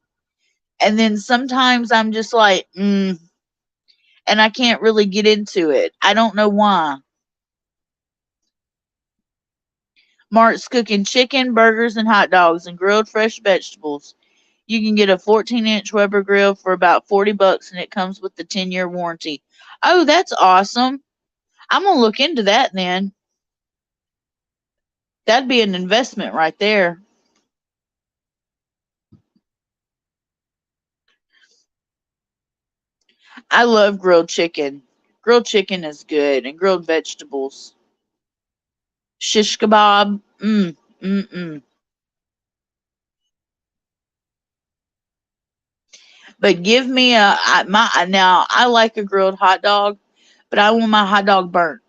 and then sometimes I'm just like, and I can't really get into it. I don't know why. Mark's cooking chicken, burgers, and hot dogs and grilled fresh vegetables. You can get a 14-inch Weber grill for about $40 and it comes with the 10-year warranty. Oh, that's awesome. I'm going to look into that then. That'd be an investment right there. I love grilled chicken. Grilled chicken is good, and grilled vegetables. Shish kebab. But give me now I like a grilled hot dog, but I want my hot dog burnt.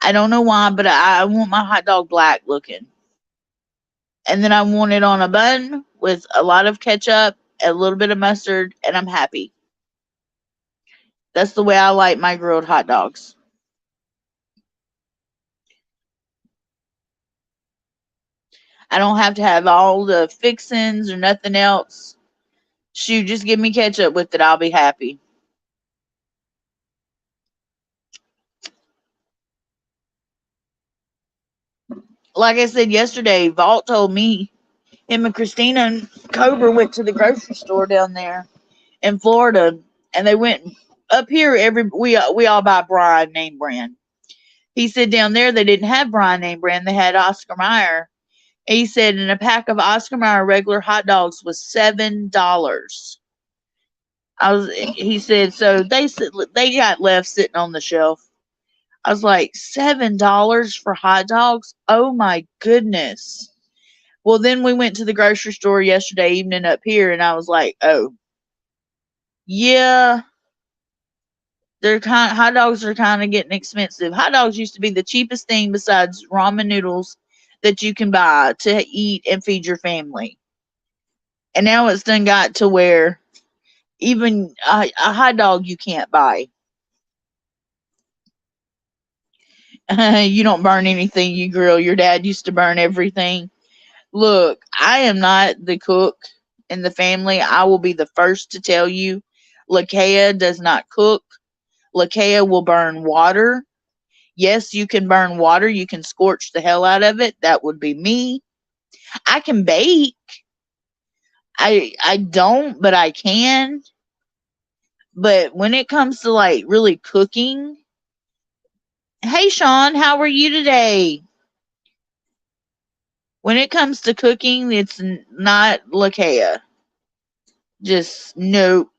I don't know why, but I want my hot dog black looking. And then I want it on a bun with a lot of ketchup, a little bit of mustard, and I'm happy. That's the way I like my grilled hot dogs. I don't have to have all the fixings or nothing else. Shoot, just give me ketchup with it. I'll be happy. Like I said yesterday, Vault told me him and Christina and Cobra went to the grocery store down there in Florida, and they went up here. We all buy Brian name brand. He said down there they didn't have Brian name brand; they had Oscar Mayer. He said in a pack of Oscar Mayer regular hot dogs was $7. He said so they got left sitting on the shelf. I was like, $7 for hot dogs? Oh my goodness. Well, then we went to the grocery store yesterday evening up here, and I was like, oh, yeah, hot dogs are kind of getting expensive. Hot dogs used to be the cheapest thing besides ramen noodles that you can buy to eat and feed your family. And now it's done got to where even a hot dog you can't buy. You don't burn anything you grill. Your dad used to burn everything. Look, I am not the cook in the family. I will be the first to tell you, Lakaya does not cook. Lakaya will burn water. Yes, you can burn water. You can scorch the hell out of it. That would be me. I can bake. I don't, but I can. But when it comes to like really cooking, hey Sean, how are you today? When it comes to cooking, it's not Lakaya. Just nope.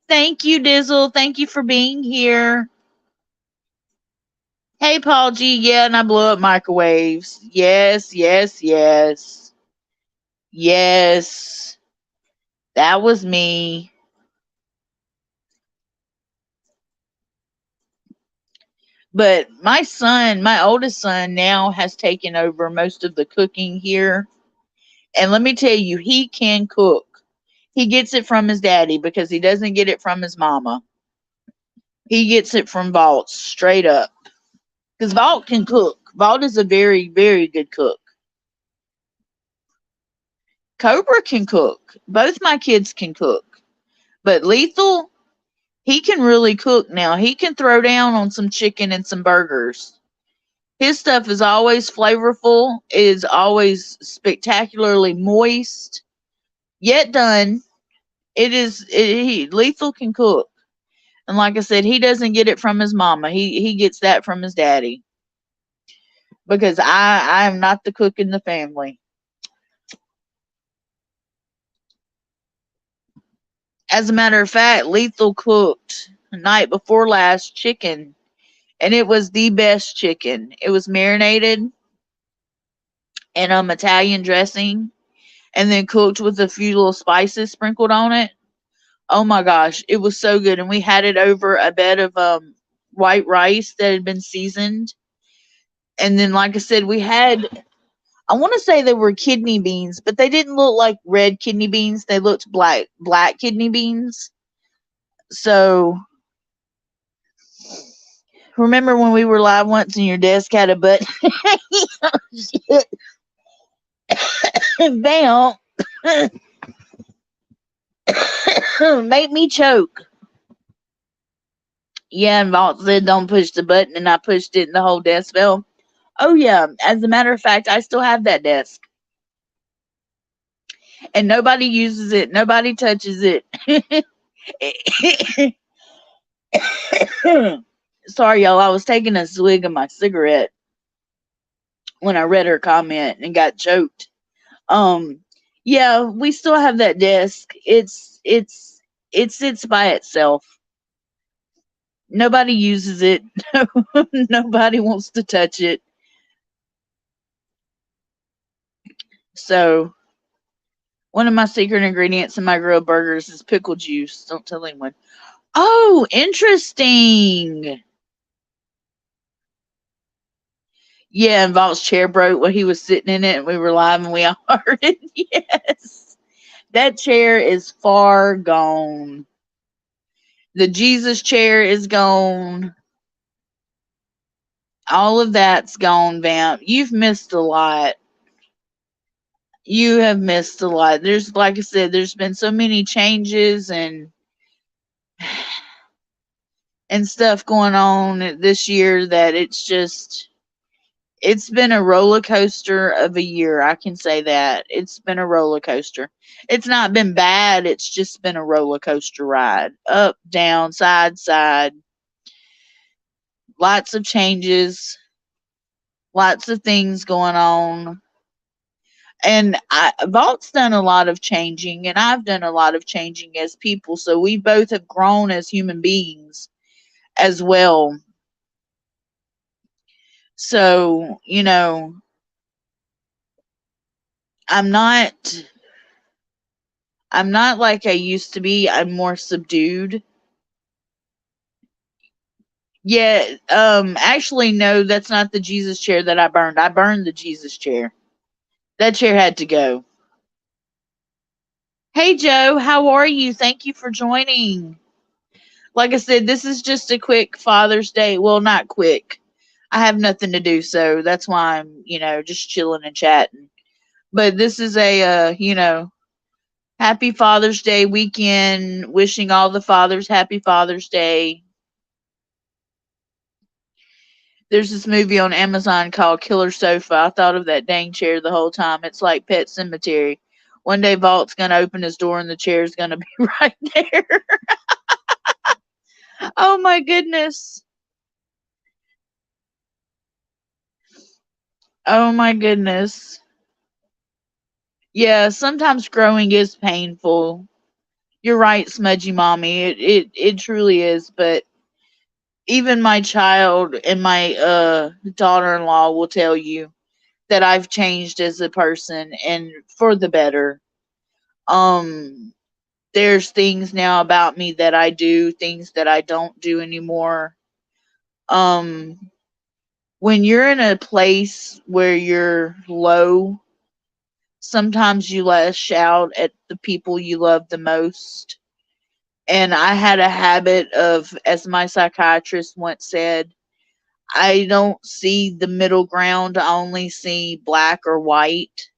Thank you, Dizzle. Thank you for being here. Hey, Paul G. Yeah, and I blew up microwaves. Yes, yes, yes. Yes. That was me. But my son, my oldest son, now has taken over most of the cooking here. And let me tell you, he can cook. He gets it from his daddy because he doesn't get it from his mama. He gets it from Vault straight up. Because Vault can cook. Vault is a very, very good cook. Cobra can cook. Both my kids can cook. But Lethal, he can really cook now. He can throw down on some chicken and some burgers. His stuff is always flavorful, is always spectacularly moist, yet done. Lethal can cook. And like I said, he doesn't get it from his mama. He gets that from his daddy. Because I am not the cook in the family. As a matter of fact, Lethal cooked the night before last chicken, and it was the best chicken. It was marinated in Italian dressing and then cooked with a few little spices sprinkled on it. Oh my gosh, it was so good. And we had it over a bed of white rice that had been seasoned. And then, like I said, we had, I want to say they were kidney beans, but they didn't look like red kidney beans. They looked black kidney beans. So remember when we were live once and your desk had a button? Bam. Make me choke. Yeah, and Vault said don't push the button, and I pushed it and the whole desk fell. Oh yeah, as a matter of fact, I still have that desk. And nobody uses it. Nobody touches it. Sorry, y'all. I was taking a swig of my cigarette when I read her comment and got choked. Um, yeah, we still have that desk. It sits by itself. Nobody uses it. Nobody wants to touch it. So, one of my secret ingredients in my grilled burgers is pickle juice. Don't tell anyone. Oh, interesting. Yeah, and Vault's chair broke while he was sitting in it, and we were live and we all heard it. Yes. That chair is far gone. The Jesus chair is gone. All of that's gone, Vamp. You've missed a lot. You have missed a lot. There's, like I said, there's been so many changes and stuff going on this year that it's been a roller coaster of a year. I can say that. It's been a roller coaster. It's not been bad. It's just been a roller coaster ride. Up, down, side, side. Lots of changes. Lots of things going on. And Vault's done a lot of changing, and I've done a lot of changing as people. So we both have grown as human beings as well. So, I'm not I'm not like I used to be. I'm more subdued. Yeah, actually no, that's not the Jesus chair that I burned. I burned the Jesus chair. That chair had to go. Hey Joe, how are you? Thank you for joining. Like I said, this is just a quick Father's Day. Well, not quick. I have nothing to do, so that's why I'm, just chilling and chatting. But this is a, happy Father's Day weekend. Wishing all the fathers happy Father's Day. There's this movie on Amazon called Killer Sofa. I thought of that dang chair the whole time. It's like Pet Cemetery. One day Valt's gonna open his door and the chair's gonna be right there. Oh my goodness. Oh my goodness. Yeah, sometimes growing is painful. You're right, smudgy mommy. It truly is, but even my child and my daughter-in-law will tell you that I've changed as a person and for the better. Um there's things now about me that I do, things that I don't do anymore. Um when you're in a place where you're low, sometimes you lash out at the people you love the most. And I had a habit of, as my psychiatrist once said, I don't see the middle ground, I only see black or white.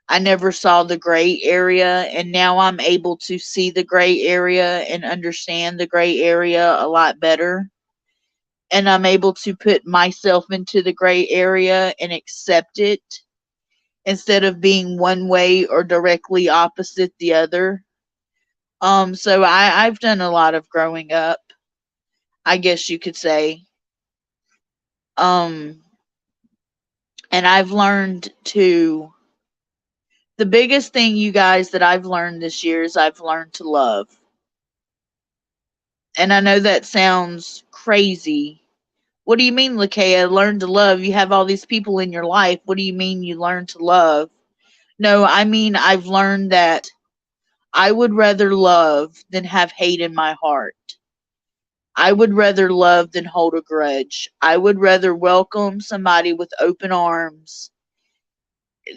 I never saw the gray area, and now I'm able to see the gray area and understand the gray area a lot better. And I'm able to put myself into the gray area and accept it instead of being one way or directly opposite the other. So I've done a lot of growing up, I guess you could say. Um, and I've learned to, the biggest thing, you guys, that I've learned this year is I've learned to love. And I know that sounds crazy. What do you mean, Lakaya? Learn to love? You have all these people in your life. What do you mean you learn to love? No, I mean, I've learned that I would rather love than have hate in my heart. I would rather love than hold a grudge. I would rather welcome somebody with open arms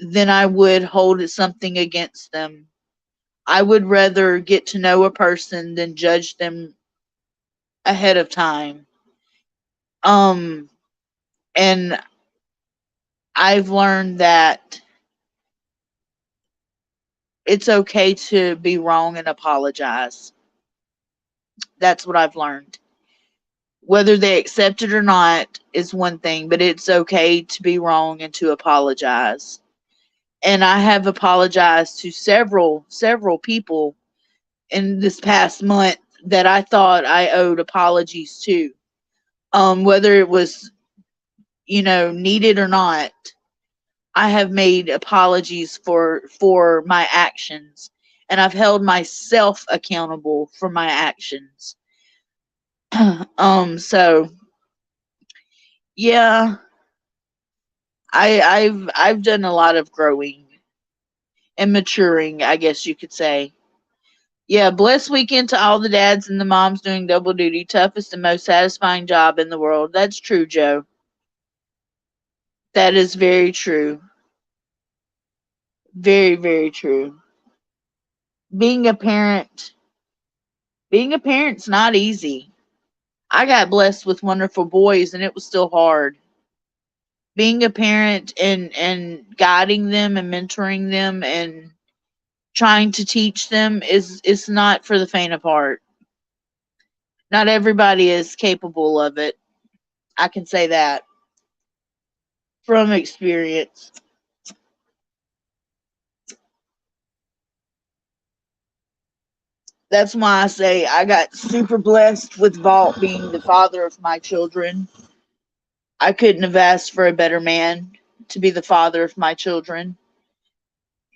than I would hold something against them. I would rather get to know a person than judge them ahead of time. Um, and I've learned that it's okay to be wrong and apologize. That's what I've learned. Whether they accept it or not is one thing, but it's okay to be wrong and to apologize. And I have apologized to several people in this past month that I thought I owed apologies to. Whether it was, needed or not, I have made apologies for my actions, and I've held myself accountable for my actions. So yeah, I've done a lot of growing and maturing, I guess you could say. Yeah, blessed weekend to all the dads and the moms doing double duty. Toughest and most satisfying job in the world. That's true, Joe. That is very true. Very, very true. Being a parent, being a parent's not easy. I got blessed with wonderful boys and it was still hard. Being a parent and guiding them and mentoring them and trying to teach them is not for the faint of heart. Not everybody is capable of it. I can say that from experience. That's why I say I got super blessed with Vault being the father of my children. I couldn't have asked for a better man to be the father of my children.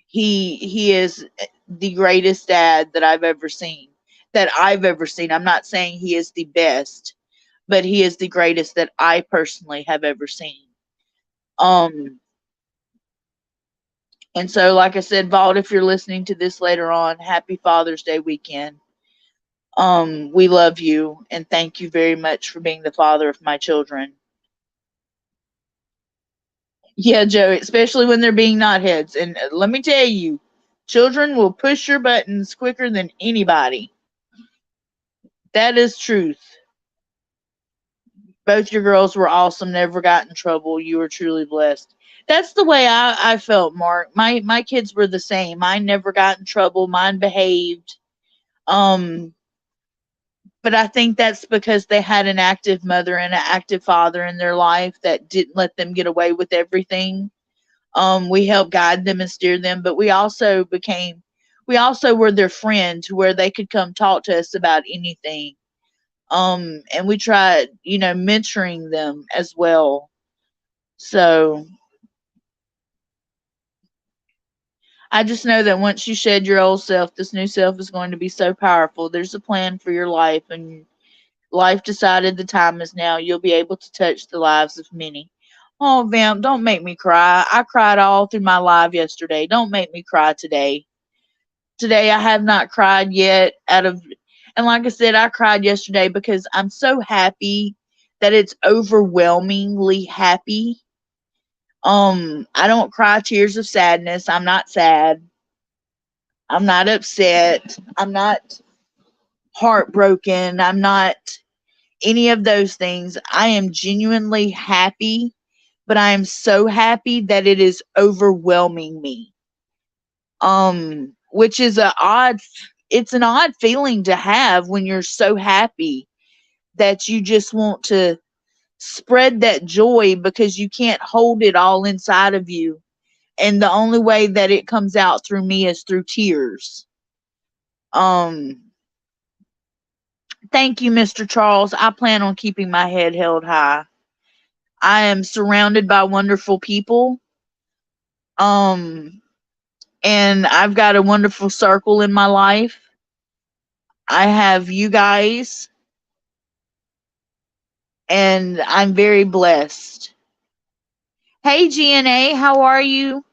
He is the greatest dad that I've ever seen. That I've ever seen. I'm not saying he is the best, but he is the greatest that I personally have ever seen. Um, and so, like I said, Vaught, if you're listening to this later on, happy Father's Day weekend. We love you and thank you very much for being the father of my children. Yeah, Joe, especially when they're being knotheads. And let me tell you, children will push your buttons quicker than anybody. That is truth. Both your girls were awesome, never got in trouble. You were truly blessed. That's the way I felt, Mark. My kids were the same. Mine never got in trouble. Mine behaved. Um, but I think that's because they had an active mother and an active father in their life that didn't let them get away with everything. We helped guide them and steer them, but we also were their friend to where they could come talk to us about anything. And we tried, mentoring them as well. So I just know that once you shed your old self, this new self is going to be so powerful. There's a plan for your life, and life decided the time is now. You'll be able to touch the lives of many. Oh, Vamp, don't make me cry. I cried all through my live yesterday. Don't make me cry today. Today I have not cried yet and like I said, I cried yesterday because I'm so happy that it's overwhelmingly happy. I don't cry tears of sadness. I'm not sad. I'm not upset. I'm not heartbroken. I'm not any of those things. I am genuinely happy, but I am so happy that it is overwhelming me. Which is it's an odd feeling to have when you're so happy that you just want to spread that joy because you can't hold it all inside of you. And the only way that it comes out through me is through tears. Um, Thank you, Mr. Charles. I plan on keeping my head held high. I am surrounded by wonderful people. Um, and I've got a wonderful circle in my life. I have you guys, and I'm very blessed. Hey, GNA, how are you?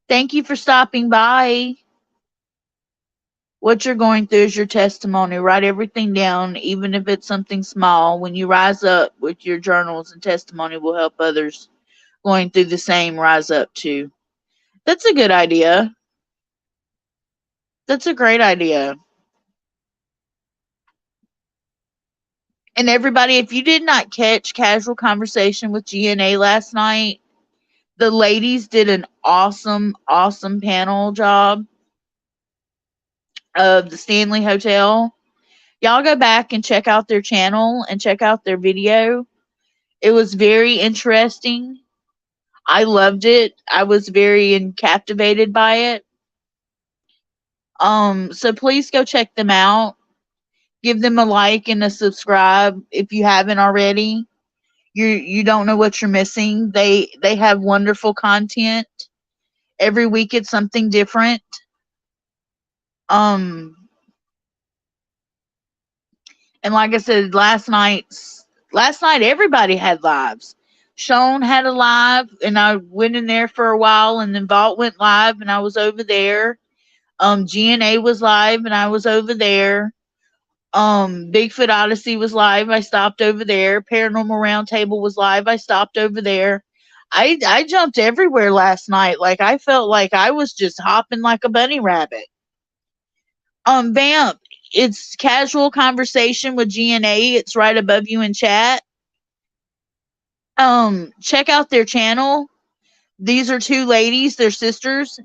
Thank you for stopping by. What you're going through is your testimony. Write everything down, even if it's something small. When you rise up with your journals and testimony will help others going through the same rise up too. That's a good idea. That's a great idea. And everybody, if you did not catch Casual Conversation with GNA last night, the ladies did an awesome, awesome panel job of the Stanley Hotel. Y'all go back and check out their channel and check out their video. It was very interesting. I loved it. I was very captivated by it. So please go check them out. Give them a like and a subscribe if you haven't already. You don't know what you're missing. They have wonderful content. Every week it's something different. Um and like I said, last night everybody had lives. Sean had a live and I went in there for a while, and then Vault went live and I was over there. GNA was live and I was over there. Bigfoot Odyssey was live. I stopped over there. Paranormal Roundtable was live. I stopped over there. I jumped everywhere last night. Like I felt like I was just hopping like a bunny rabbit. Vamp, it's Casual Conversation with GNA. It's right above you in chat. Check out their channel. These are two ladies, they're sisters.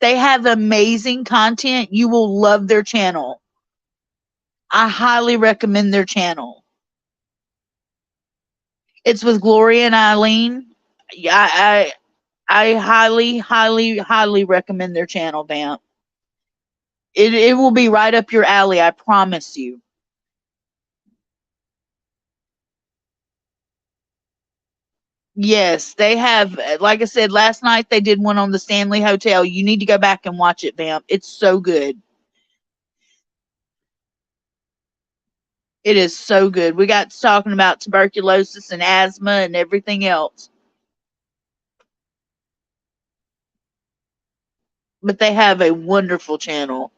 They have amazing content. You will love their channel. I highly recommend their channel. It's with Gloria and Eileen. Yeah, I highly, highly, highly recommend their channel, Vamp. It will be right up your alley, I promise you. Yes, they have. Like I said, last night they did one on the Stanley Hotel. You need to go back and watch it, Vamp. It's so good. It is so good. We got talking about tuberculosis and asthma and everything else. but they have a wonderful channel.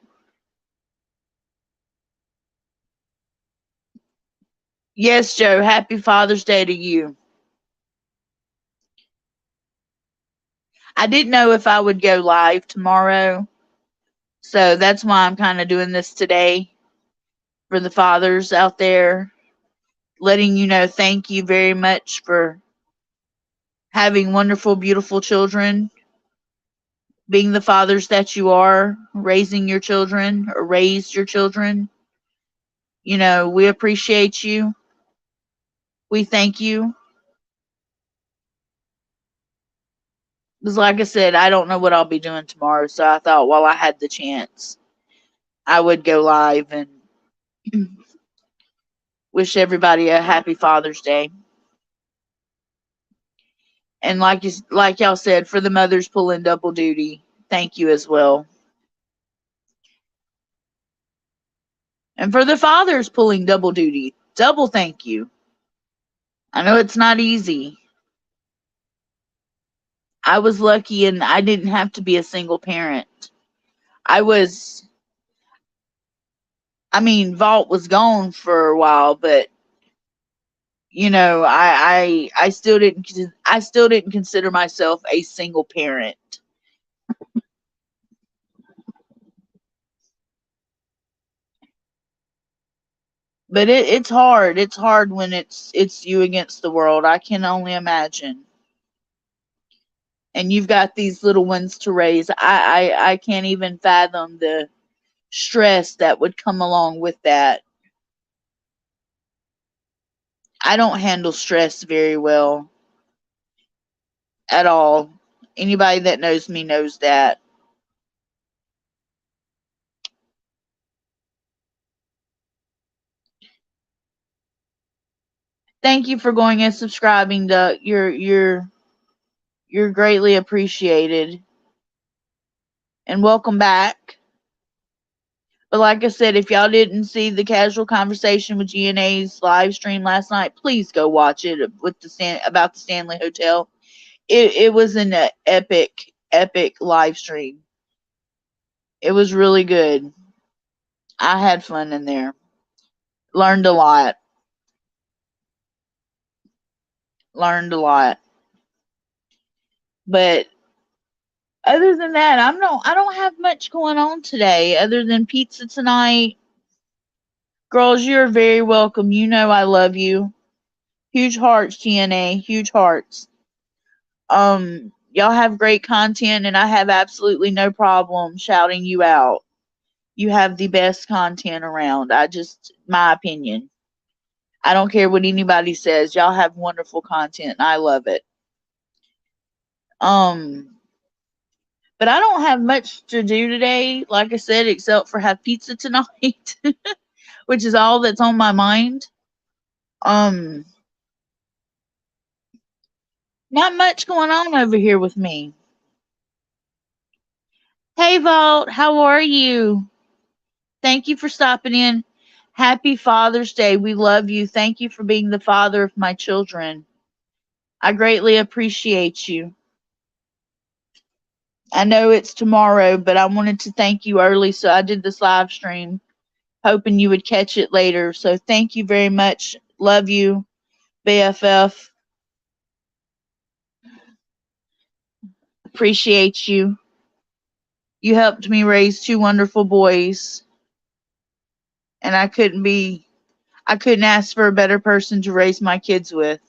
Yes, Joe, happy Father's Day to you. I didn't know if I would go live tomorrow, so that's why I'm kind of doing this today for the fathers out there, letting you know thank you very much for having wonderful, beautiful children, being the fathers that you are, raising your children or raised your children. You know, we appreciate you. We thank you. Because, like I said, I don't know what I'll be doing tomorrow, so I thought while I had the chance, I would go live and wish everybody a happy Father's Day. And like y'all said, for the mothers pulling double duty, thank you as well. And for the fathers pulling double duty, double thank you. I know it's not easy. I was lucky and I didn't have to be a single parent. Vault was gone for a while, but you know, I still didn't consider myself a single parent. But it's hard. It's hard when it's you against the world. I can only imagine. And you've got these little ones to raise. I can't even fathom the stress that would come along with that. I don't handle stress very well at all. Anybody that knows me knows that. Thank you for going and subscribing, Duck. You're greatly appreciated. And welcome back. But like I said, if y'all didn't see the casual conversation with GNA's live stream last night, please go watch it with about the Stanley Hotel. It was an epic live stream. It was really good. I had fun in there. Learned a lot. Learned a lot. But other than that, I don't have much going on today other than pizza tonight. Girls, you're very welcome. You know I love you. Huge hearts, TNA. Huge hearts. Y'all have great content and I have absolutely no problem shouting you out. You have the best content around. My opinion. I don't care what anybody says. Y'all have wonderful content and I love it. But I don't have much to do today, like I said, except for have pizza tonight, which is all that's on my mind. Not much going on over here with me. Hey, Vault, how are you? Thank you for stopping in. Happy Father's Day. We love you. Thank you for being the father of my children. I greatly appreciate you. I know it's tomorrow, but I wanted to thank you early, so I did this live stream, hoping you would catch it later. So thank you very much. Love you, BFF. Appreciate you. You helped me raise two wonderful boys, and I couldn't ask for a better person to raise my kids with.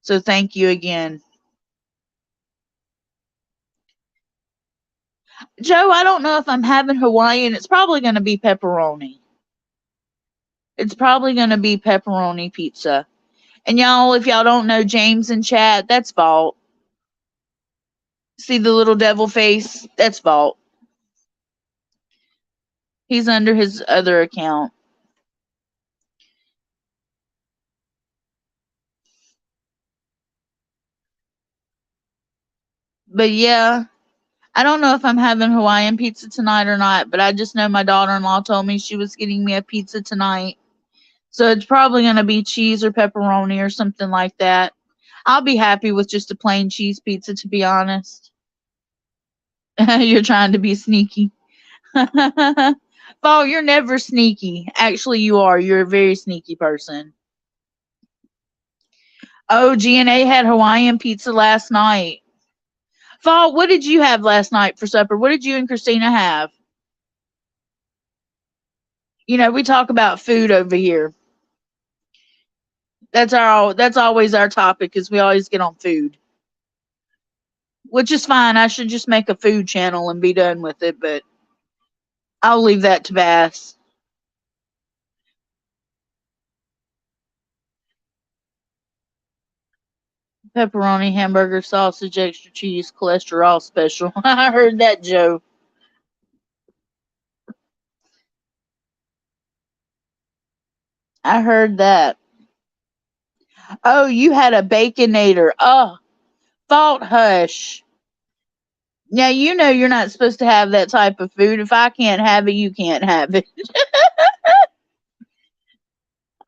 So thank you again. Joe, I don't know if I'm having Hawaiian. It's probably going to be pepperoni. It's probably going to be pepperoni pizza. And y'all, if y'all don't know James in chat, that's Vault. See the little devil face? That's Vault. He's under his other account. But yeah, I don't know if I'm having Hawaiian pizza tonight or not, but I just know my daughter-in-law told me she was getting me a pizza tonight. So it's probably going to be cheese or pepperoni or something like that. I'll be happy with just a plain cheese pizza, to be honest. You're trying to be sneaky. Paul, you're never sneaky. Actually, you are. You're a very sneaky person. Oh, G&A had Hawaiian pizza last night. Paul, what did you have last night for supper? What did you and Christina have? You know, we talk about food over here. That's always our topic, is we always get on food. Which is fine. I should just make a food channel and be done with it, but I'll leave that to Bass. Pepperoni, hamburger, sausage, extra cheese, cholesterol special. I heard that, Joe. I heard that. Oh, you had a baconator. Oh, fault hush. Now, you know you're not supposed to have that type of food. If I can't have it, you can't have it.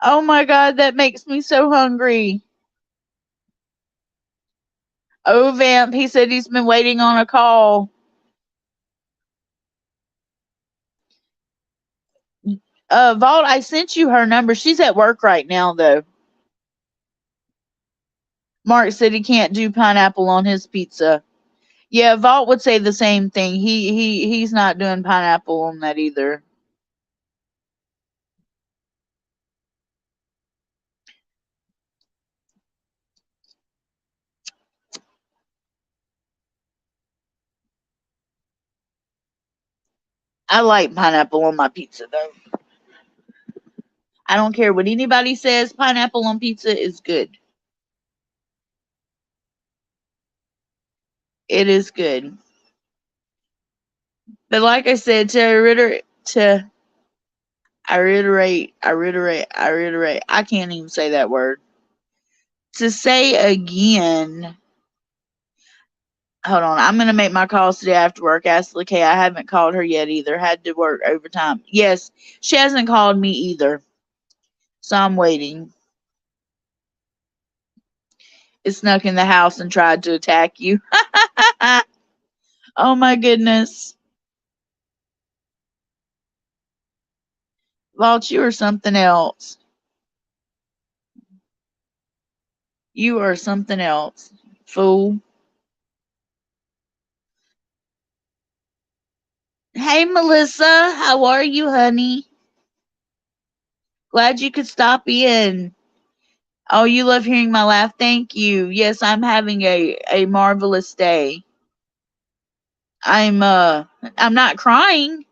Oh my God, that makes me so hungry. Oh, Vamp, he said he's been waiting on a call. Vault, I sent you her number. She's at work right now, though. Mark said he can't do pineapple on his pizza. Yeah, Vault would say the same thing. He's not doing pineapple on that either. I like pineapple on my pizza, though. I don't care what anybody says. Pineapple on pizza is good. It is good. But like I said, I reiterate. I can't even say that word. To say again, hold on. I'm gonna make my calls today after work. Ask Lakay. I haven't called her yet either. Had to work overtime. Yes, she hasn't called me either. So I'm waiting. It snuck in the house and tried to attack you. Oh my goodness. Vault, you are something else. You are something else. Fool. Hey Melissa, how are you, honey? Glad you could stop in. Oh, you love hearing my laugh. Thank you. Yes, I'm having a marvelous day. I'm not crying.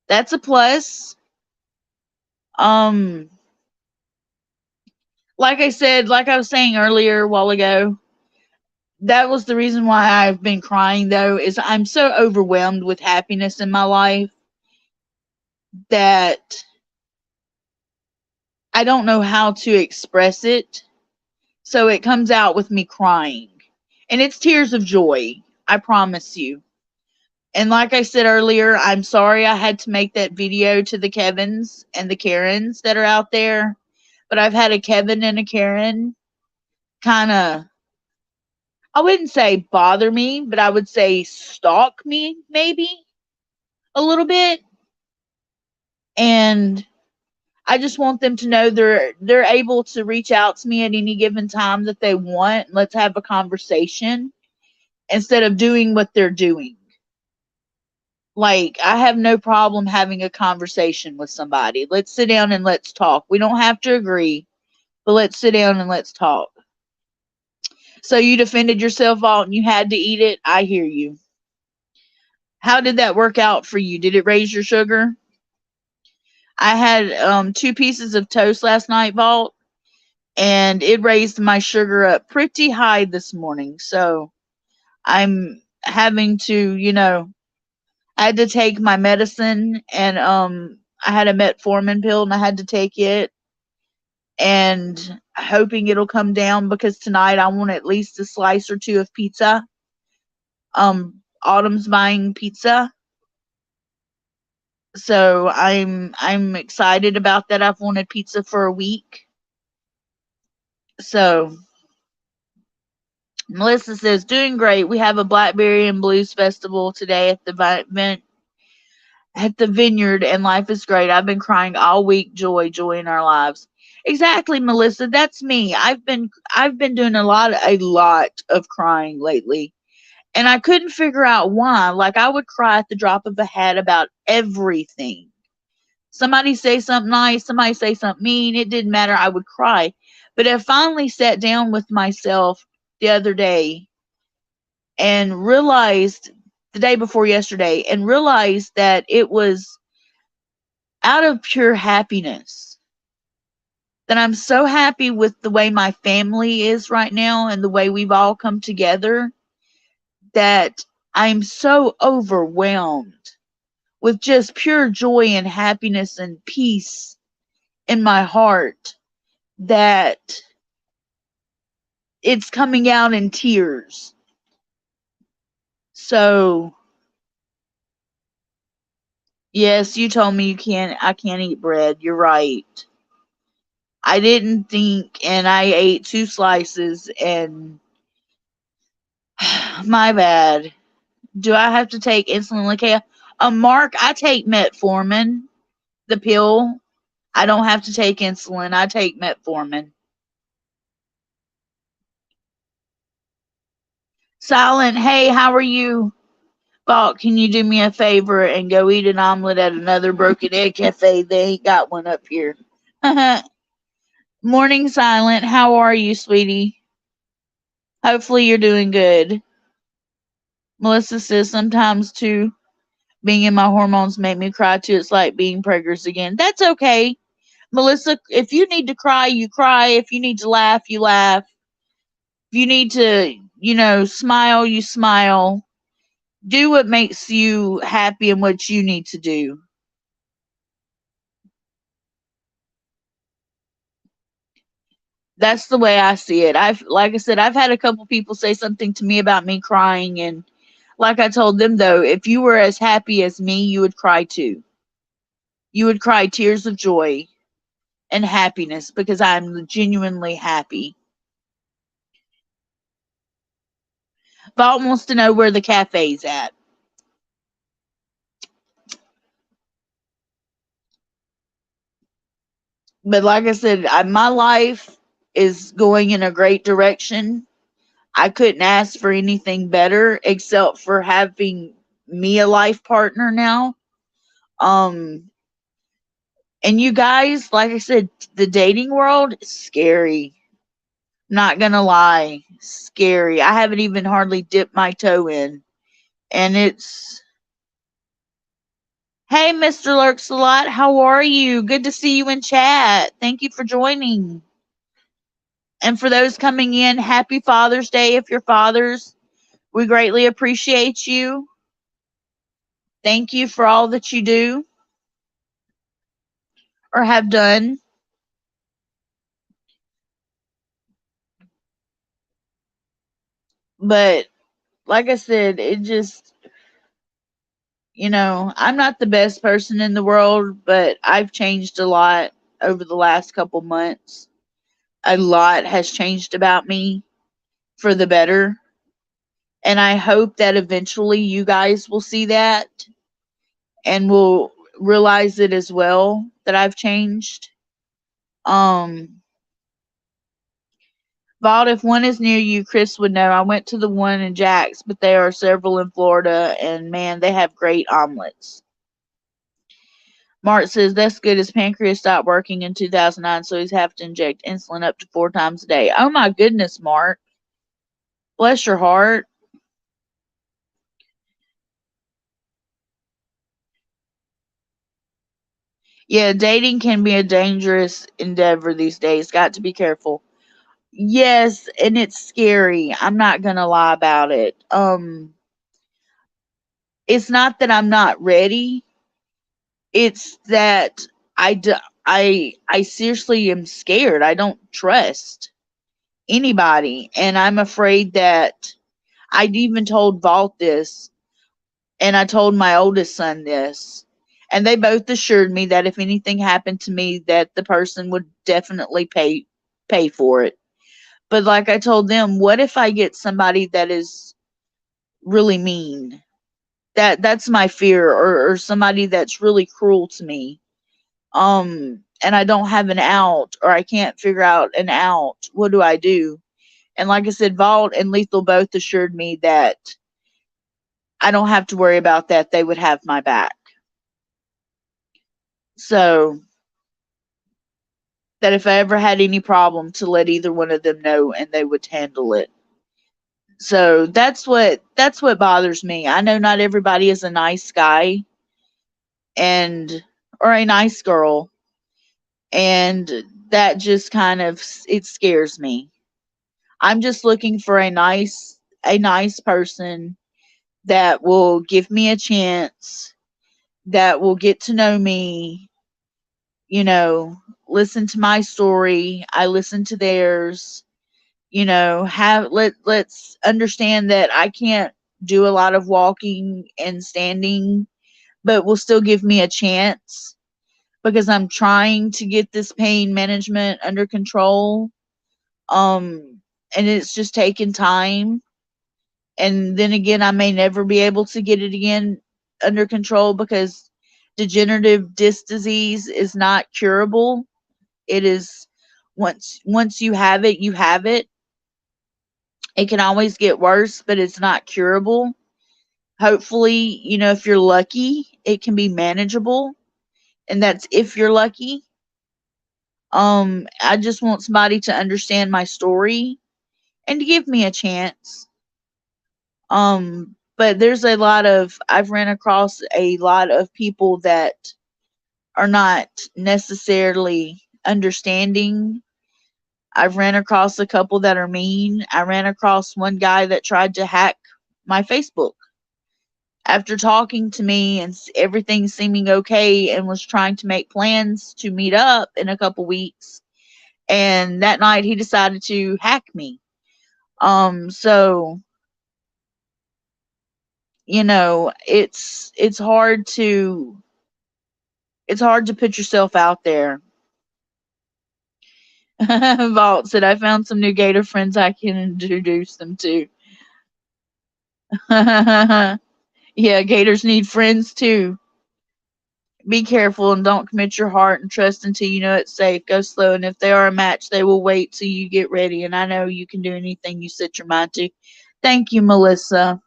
That's a plus. Um like I said, like I was saying earlier a while ago, that was the reason why I've been crying though, is I'm so overwhelmed with happiness in my life that I don't know how to express it. So it comes out with me crying. And it's tears of joy. I promise you. And like I said earlier, I'm sorry I had to make that video to the Kevins and the Karens that are out there. But I've had a Kevin and a Karen kind of, I wouldn't say bother me, but I would say stalk me maybe a little bit. And I just want them to know they're able to reach out to me at any given time that they want. Let's have a conversation instead of doing what they're doing. Like, I have no problem having a conversation with somebody. Let's sit down and let's talk. We don't have to agree, but let's sit down and let's talk. So you defended yourself all and you had to eat it. I hear you. How did that work out for you? Did it raise your sugar? I had 2 pieces of toast last night, Vault, and it raised my sugar up pretty high this morning. So I'm having to, I had to take my medicine, and I had a metformin pill and I had to take it, and hoping it'll come down because tonight I want at least a slice or two of pizza. Autumn's buying pizza. So I'm excited about that. I've wanted pizza for a week. So Melissa says, doing great. We have a Blackberry and Blues Festival today at the at the vineyard, and life is great. I've been crying all week. Joy, joy in our lives. Exactly, Melissa. That's me. I've been doing a lot of crying lately. And I couldn't figure out why. Like I would cry at the drop of a hat about everything. Somebody say something nice, somebody say something mean, it didn't matter. I would cry. But I finally sat down with myself the other day and realized, the day before yesterday, and realized that it was out of pure happiness. That I'm so happy with the way my family is right now and the way we've all come together, that I'm so overwhelmed with just pure joy and happiness and peace in my heart that it's coming out in tears. So, yes, you told me I can't eat bread. You're right. I didn't think, and I ate 2 slices, and my bad. Do I have to take insulin, Lakaya? Mark, I take metformin, the pill. I don't have to take insulin. I take metformin. Silent, hey, how are you? Thought, can you do me a favor and go eat an omelet at another broken egg cafe? They ain't got one up here. Morning, Silent. How are you, sweetie? Hopefully you're doing good. Melissa says sometimes too, being in my hormones make me cry too. It's like being preggers again. That's okay. Melissa, if you need to cry, you cry. If you need to laugh, you laugh. If you need to, smile, you smile. Do what makes you happy and what you need to do. That's the way I see it. Like I said, I've had a couple people say something to me about me crying, and like I told them though, if you were as happy as me, you would cry too. You would cry tears of joy and happiness because I'm genuinely happy. Vault wants to know where the cafe's at. But like I said, my life is going in a great direction. I couldn't ask for anything better except for having me a life partner now. Um, and you guys, like I said, the dating world is scary. Not gonna lie, scary. I haven't even hardly dipped my toe in. And it's, hey, Mr. Lurks a lot, how are you? Good to see you in chat. Thank you for joining. And for those coming in, happy Father's Day if you're fathers. We greatly appreciate you. Thank you for all that you do or have done. But like I said, it just, I'm not the best person in the world, but I've changed a lot over the last couple months. A lot has changed about me for the better. And I hope that eventually you guys will see that and will realize it as well that I've changed. Vaught, if one is near you, Chris would know. I went to the one in Jack's, but there are several in Florida, and man, they have great omelets. Mark says that's good. His pancreas stopped working in 2009, so he's have to inject insulin up to 4 times a day. Oh my goodness, Mark. Bless your heart. Yeah, dating can be a dangerous endeavor these days. Got to be careful. Yes, and it's scary. I'm not gonna lie about it. It's not that I'm not ready. It's that I seriously am scared. I don't trust anybody, and I'm afraid that I'd even told Vault this, and I told my oldest son this, and they both assured me that if anything happened to me, that the person would definitely pay for it. But like I told them, what if I get somebody that is really mean? That's my fear, or somebody that's really cruel to me. And I don't have an out, or I can't figure out an out. What do I do? And like I said, Vault and Lethal both assured me that I don't have to worry about that. They would have my back. So that if I ever had any problem, to let either one of them know and they would handle it. So that's what bothers me. I know not everybody is a nice guy and or a nice girl, and that just kind of it scares me. I'm just looking for a nice person that will give me a chance, that will get to know me, you know, listen to my story, I listen to theirs, let's understand that I can't do a lot of walking and standing, but will still give me a chance because I'm trying to get this pain management under control. And it's just taking time. And then again, I may never be able to get it again under control because degenerative disc disease is not curable. It is once you have it, you have it. It can always get worse, but it's not curable. Hopefully, if you're lucky, it can be manageable, and that's if you're lucky. I just want somebody to understand my story and to give me a chance. But I've ran across a lot of people that are not necessarily understanding. I've ran across a couple that are mean. I ran across one guy that tried to hack my Facebook after talking to me and everything seeming okay, and was trying to make plans to meet up in a couple weeks. And that night he decided to hack me. So it's hard to put yourself out there. Vault said, I found some new gator friends I can introduce them to. Yeah, gators need friends too. Be careful and don't commit your heart and trust until you know it's safe. Go slow, and if they are a match, they will wait till you get ready. And I know you can do anything you set your mind to. Thank you, Melissa.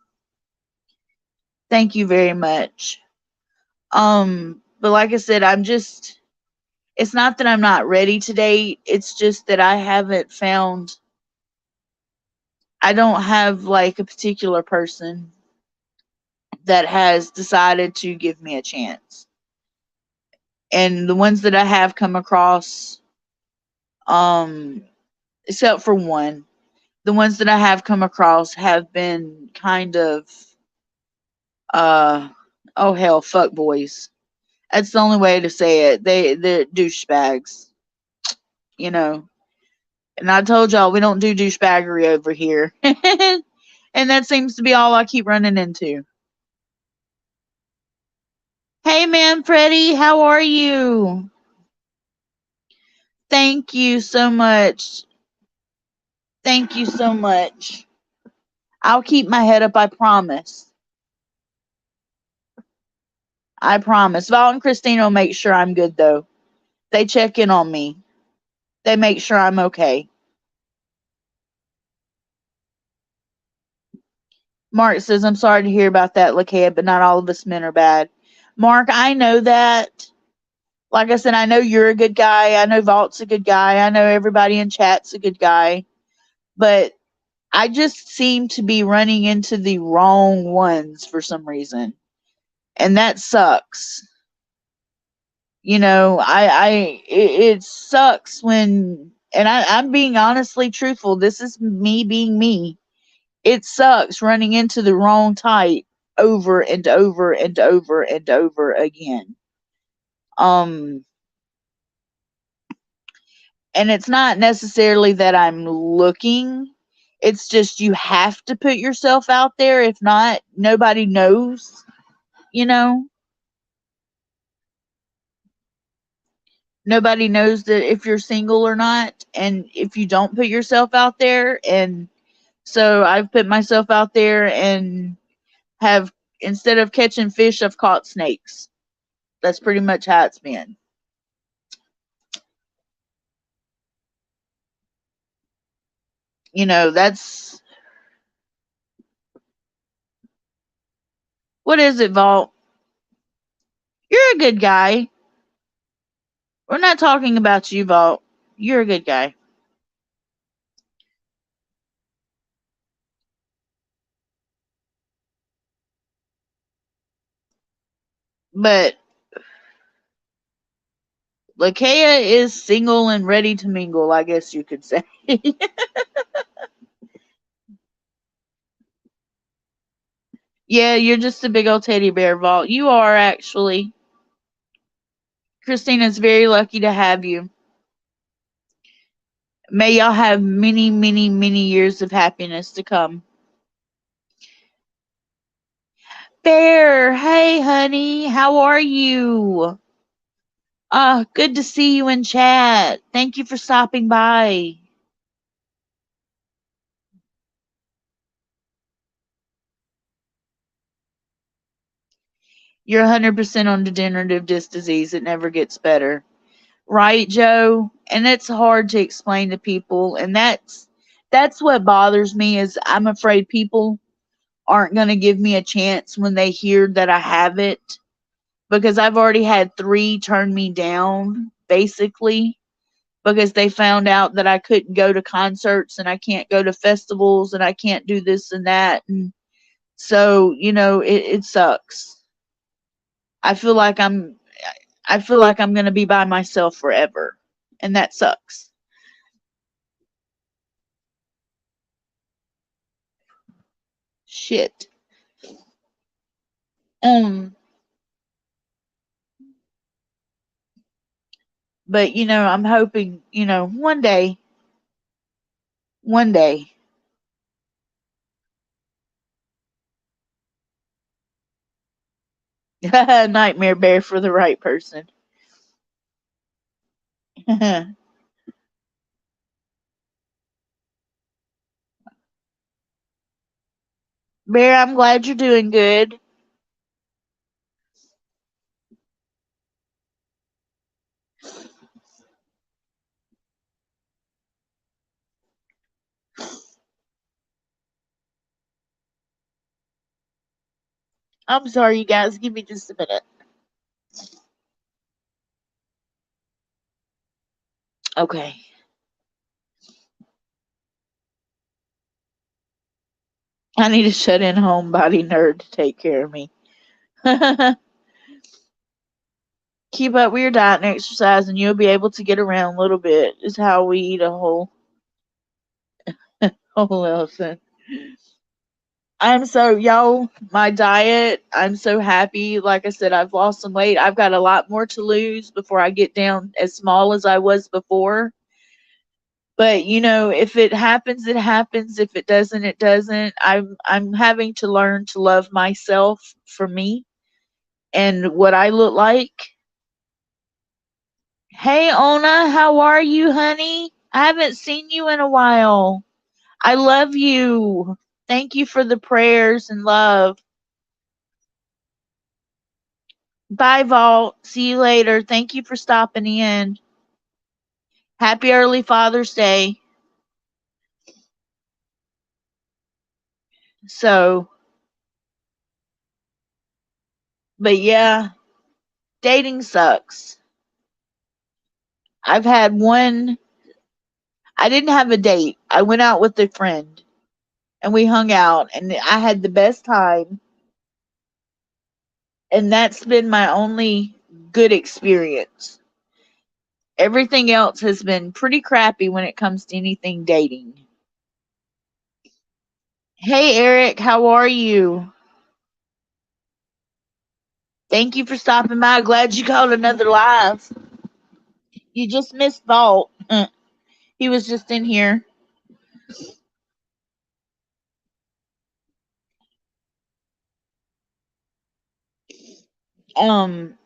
Thank you very much. But like I said, it's not that I'm not ready to date. It's just that I don't have like a particular person that has decided to give me a chance. And the ones that I have come across, um, except for one, the ones that I have come across have been kind of, uh, oh hell, fuck boys. That's the only way to say it. They're douchebags, you know. And I told y'all we don't do douchebaggery over here. And that seems to be all I keep running into. Hey man, Freddie, how are you? Thank you so much. Thank you so much. I'll keep my head up, I promise. I promise. Val and Christina will make sure I'm good though. They check in on me. They make sure I'm okay. Mark says, I'm sorry to hear about that, Lakaya, but not all of us men are bad. Mark, I know that. Like I said, I know you're a good guy. I know Vault's a good guy. I know everybody in chat's a good guy. But I just seem to be running into the wrong ones for some reason. And that sucks. It sucks when, and I'm being honestly truthful. This is me being me. It sucks running into the wrong type over and over and over and over again. Um, and it's not necessarily that I'm looking. It's just you have to put yourself out there. If not, nobody knows, you know? Nobody knows that if you're single or not, and if you don't put yourself out there. And so I've put myself out there and have, instead of catching fish, I've caught snakes. That's pretty much how it's been. That's what is it, Vault? You're a good guy. We're not talking about you, Vault. You're a good guy. But Lakaya is single and ready to mingle, I guess you could say. Yeah, you're just a big old teddy bear, Vault. You are, actually. Christina's very lucky to have you. May y'all have many, many, many years of happiness to come. Bear, hey, honey, how are you? Good to see you in chat. Thank you for stopping by. You're 100% on degenerative disc disease. It never gets better. Right, Joe? And it's hard to explain to people. And that's what bothers me, is I'm afraid people aren't going to give me a chance when they hear that I have it, because I've already had 3 turn me down, basically, because they found out that I couldn't go to concerts and I can't go to festivals and I can't do this and that. And so, it sucks. I feel like I'm I feel like I'm going to be by myself forever, and that sucks. Shit. Um but I'm hoping, one day nightmare bear for the right person. Bear, I'm glad you're doing good. I'm sorry, you guys. Give me just a minute. Okay. I need a shut in homebody nerd to take care of me. Keep up with your diet and exercise, and you'll be able to get around a little bit. Is how we eat a whole elephant. I'm so, y'all, my diet, I'm so happy. Like I said, I've lost some weight. I've got a lot more to lose before I get down as small as I was before. But if it happens, it happens. If it doesn't, it doesn't. I'm having to learn to love myself for me and what I look like. Hey, Ona, how are you, honey? I haven't seen you in a while. I love you. Thank you for the prayers and love. Bye, Vault. See you later. Thank you for stopping in. Happy early Father's Day. So, but yeah, dating sucks. I've had one, I didn't have a date. I went out with a friend and we hung out and I had the best time. And that's been my only good experience. Everything else has been pretty crappy when it comes to anything dating. Hey, Eric, how are you? Thank you for stopping by. Glad you called another live. You just missed Vault. He was just in here. Um,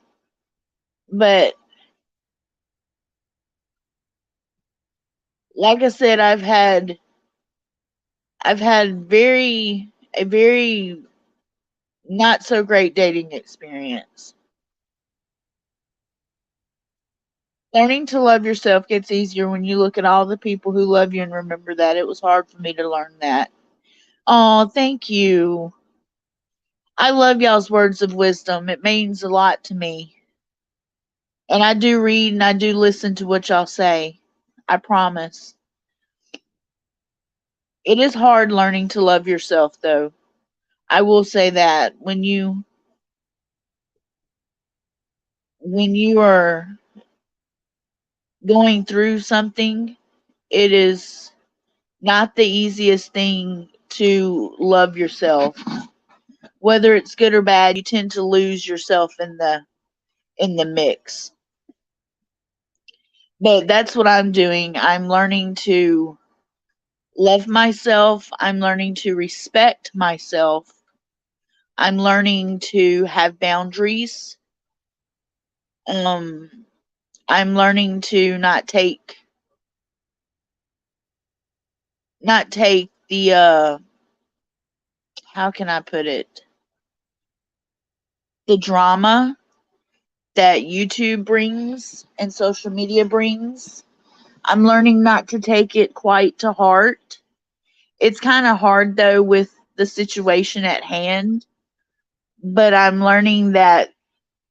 but like I said, I've had a very not so great dating experience. Learning to love yourself gets easier when you look at all the people who love you and remember that. It was hard for me to learn that. Oh, thank you. I love y'all's words of wisdom. It means a lot to me. And I do read and I do listen to what y'all say. I promise. It is hard learning to love yourself though. I will say that when you are going through something, it is not the easiest thing to love yourself. Whether it's good or bad, you tend to lose yourself in the mix. But that's what I'm doing. I'm learning to love myself. I'm learning to respect myself. I'm learning to have boundaries. Um, I'm learning to not take the how can I put it? The drama that YouTube brings and social media brings. I'm learning not to take it quite to heart. It's kind of hard though with the situation at hand, but I'm learning that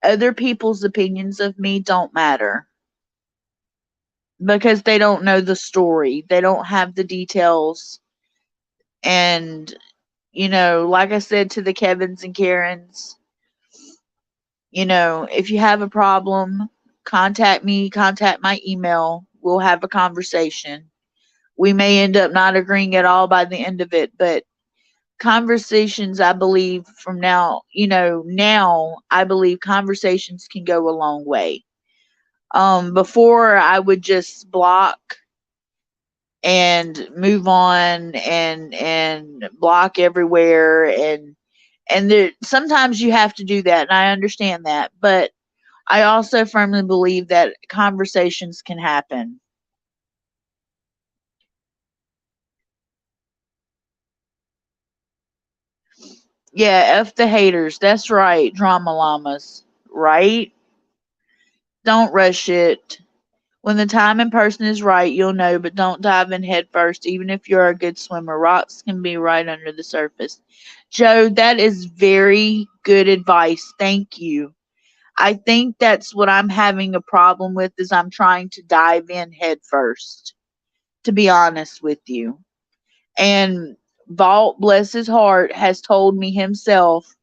other people's opinions of me don't matter because they don't know the story. They don't have the details. And, like I said to the Kevins and Karens, if you have a problem, contact me, contact my email. We'll have a conversation. We may end up not agreeing at all by the end of it, but conversations, I believe, from now I believe conversations can go a long way. Before I would just block and move on and block everywhere, and there sometimes you have to do that, and I understand that, but I also firmly believe that conversations can happen. Yeah, F the haters. That's right, drama llamas. Right? Don't rush it. When the time and person is right, you'll know, but don't dive in head first, even if you're a good swimmer. Rocks can be right under the surface. Joe, that is very good advice. Thank you. I think that's what I'm having a problem with is I'm trying to dive in head first, to be honest with you. And Vault, bless his heart, has told me himself,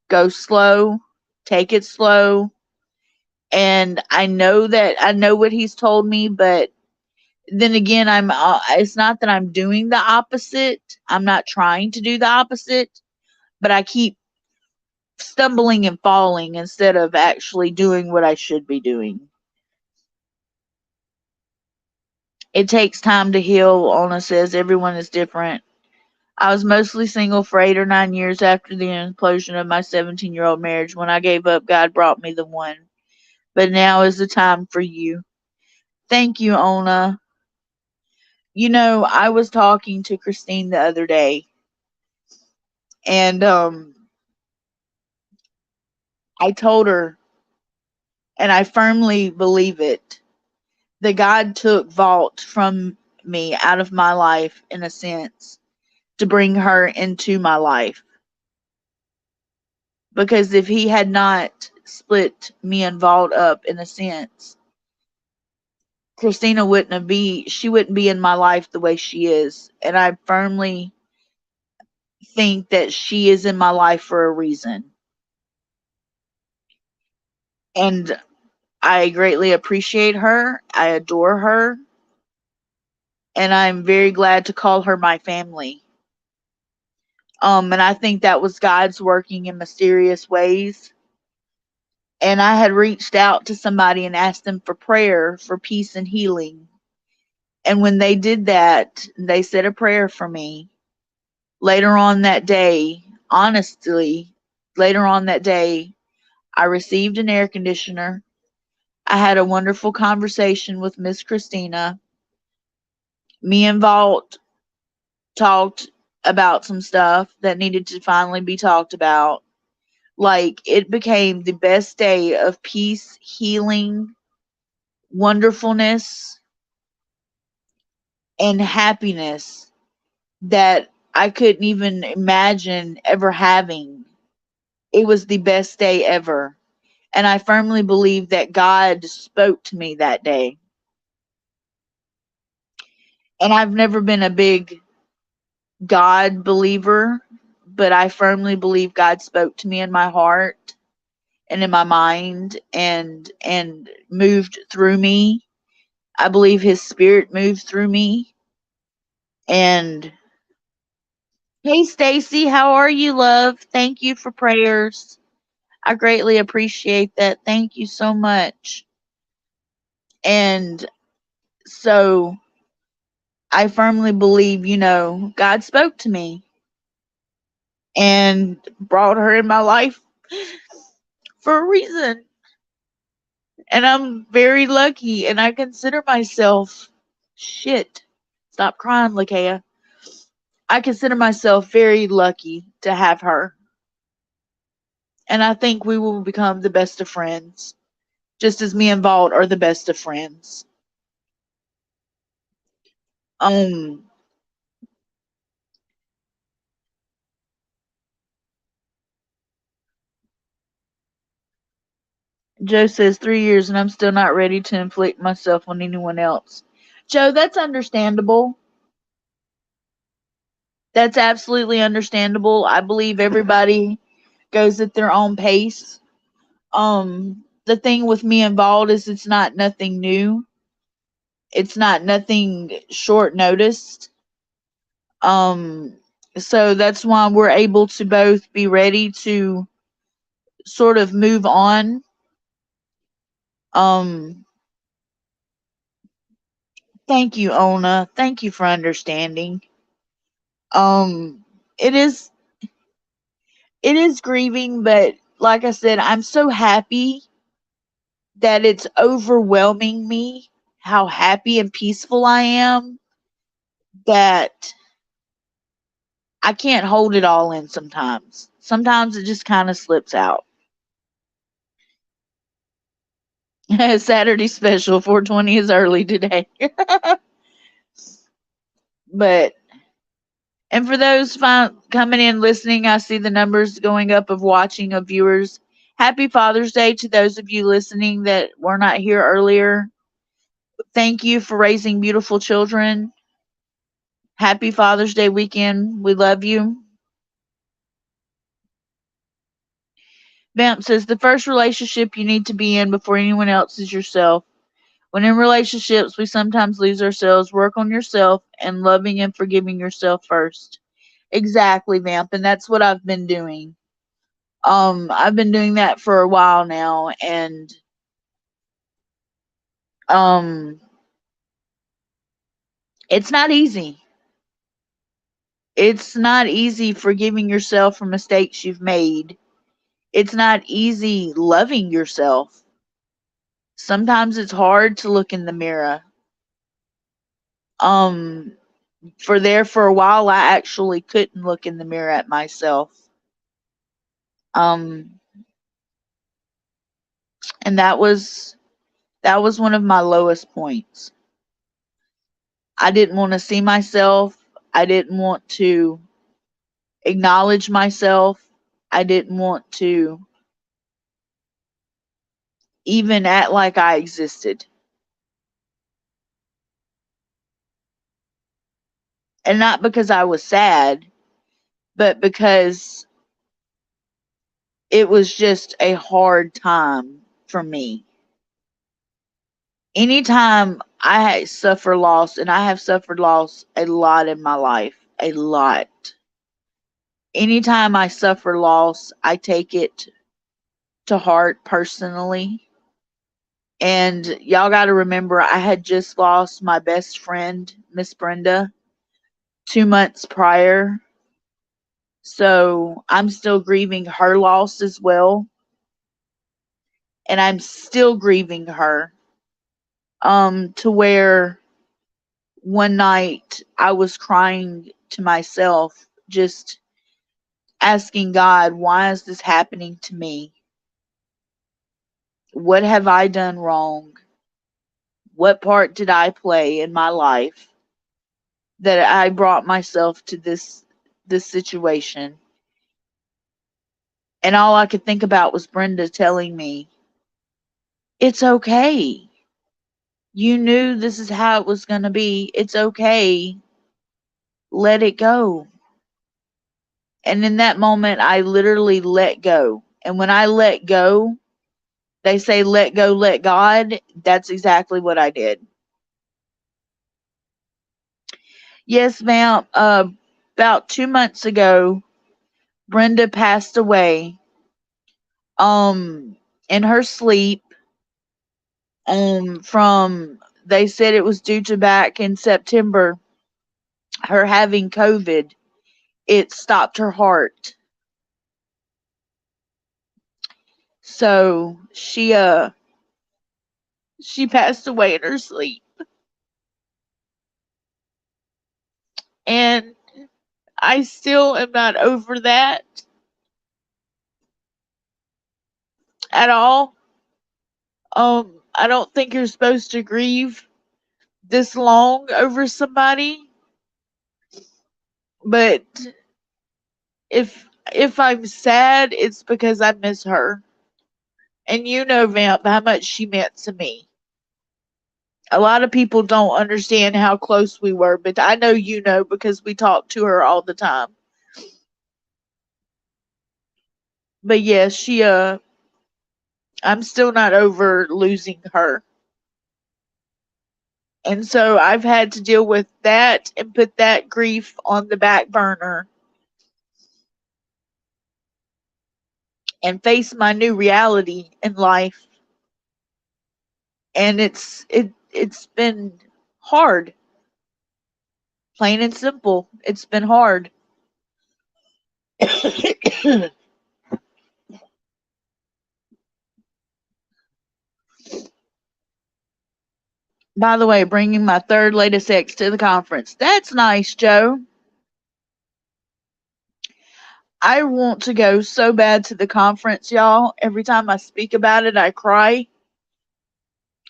go slow, take it slow. And I know what he's told me, but then again, it's not that I'm doing the opposite. I'm not trying to do the opposite, but I keep stumbling and falling instead of actually doing what I should be doing. It takes time to heal. Ona says everyone is different. I was mostly single for 8 or 9 years after the implosion of my 17-year-old marriage. When I gave up, God brought me the one. But now is the time for you. Thank you, Ona. I was talking to Christine the other day, and I told her, and I firmly believe it, that God took Vault from me out of my life in a sense to bring her into my life. Because if he had not split me and Vault up in a sense, she wouldn't be in my life the way she is. And I firmly think that she is in my life for a reason. And I greatly appreciate her. I adore her. And I'm very glad to call her my family. And I think that was God's working in mysterious ways. And I had reached out to somebody and asked them for prayer for peace and healing. And when they did that, they said a prayer for me. Later on that day, honestly, later on that day, I received an air conditioner. I had a wonderful conversation with Miss Christina. Me and Vault talked about some stuff that needed to finally be talked about. Like, it became the best day of peace, healing, wonderfulness, and happiness that I couldn't even imagine ever having. It was the best day ever. And I firmly believe that God spoke to me that day. And I've never been a big God believer, but I firmly believe God spoke to me in my heart and in my mind and moved through me. I believe his spirit moved through me. And hey Stacy, how are you, love? Thank you for prayers. I greatly appreciate that. Thank you so much. And so I firmly believe, God spoke to me and brought her in my life for a reason. And I'm very lucky, and I consider myself shit. Stop crying, Lakaya. I consider myself very lucky to have her. And I think we will become the best of friends, just as me and Vault are the best of friends. Um, Joe says 3 years and I'm still not ready to inflict myself on anyone else. Joe, that's understandable. That's absolutely understandable. I believe everybody goes at their own pace. The thing with me involved is it's not nothing new. It's not nothing short noticed. Um, so that's why we're able to both be ready to sort of move on. Um, Thank you, Ona. Thank you for understanding. Um, it is it is grieving, but like I said, I'm so happy that it's overwhelming me how happy and peaceful I am that I can't hold it all in sometimes. Sometimes it just kind of slips out. Saturday special 420 is early today. But and for those coming in listening, I see the numbers going up of watching of viewers. Happy Father's Day to those of you listening that were not here earlier. Thank you for raising beautiful children. Happy Father's Day weekend. We love you. Vamp says the first relationship you need to be in before anyone else is yourself. When in relationships, we sometimes lose ourselves. Work on yourself and loving and forgiving yourself first. Exactly, Vamp, and that's what I've been doing. I've been doing that for a while now, and um, it's not easy. It's not easy forgiving yourself for mistakes you've made. It's not easy loving yourself. Sometimes it's hard to look in the mirror. Um, for a while, I actually couldn't look in the mirror at myself. Um, and that was one of my lowest points. I didn't want to see myself. I didn't want to acknowledge myself. I didn't want to even act like I existed. And not because I was sad, but because it was just a hard time for me. Anytime I suffer loss, and I have suffered loss a lot in my life, a lot. Anytime I suffer loss, I take it to heart personally. And y'all got to remember, I had just lost my best friend, Miss Brenda, 2 months prior. So I'm still grieving her loss as well. And I'm still grieving her. To where one night I was crying to myself, just asking God, why is this happening to me? What have I done wrong? What part did I play in my life that I brought myself to this situation? And all I could think about was Brenda telling me, it's okay. You knew this is how it was going to be. It's okay. Let it go. And in that moment, I literally let go. And when I let go, they say, let go, let God. That's exactly what I did. Yes, ma'am. About 2 months ago, Brenda passed away. Um, in her sleep. From they said it was due to back in September, her having COVID. It stopped her heart. So she passed away in her sleep. And I still am not over that at all. I don't think you're supposed to grieve this long over somebody, but if I'm sad, it's because I miss her. And you know, Vamp, how much she meant to me. A lot of people don't understand how close we were, but I know you know because we talked to her all the time. But yes, I'm still not over losing her. And so I've had to deal with that and put that grief on the back burner and face my new reality in life. And it's been hard, plain and simple. It's been hard. By the way, bringing my third latest ex to the conference. That's nice, Joe. I want to go so bad to the conference, y'all. Every time I speak about it, I cry.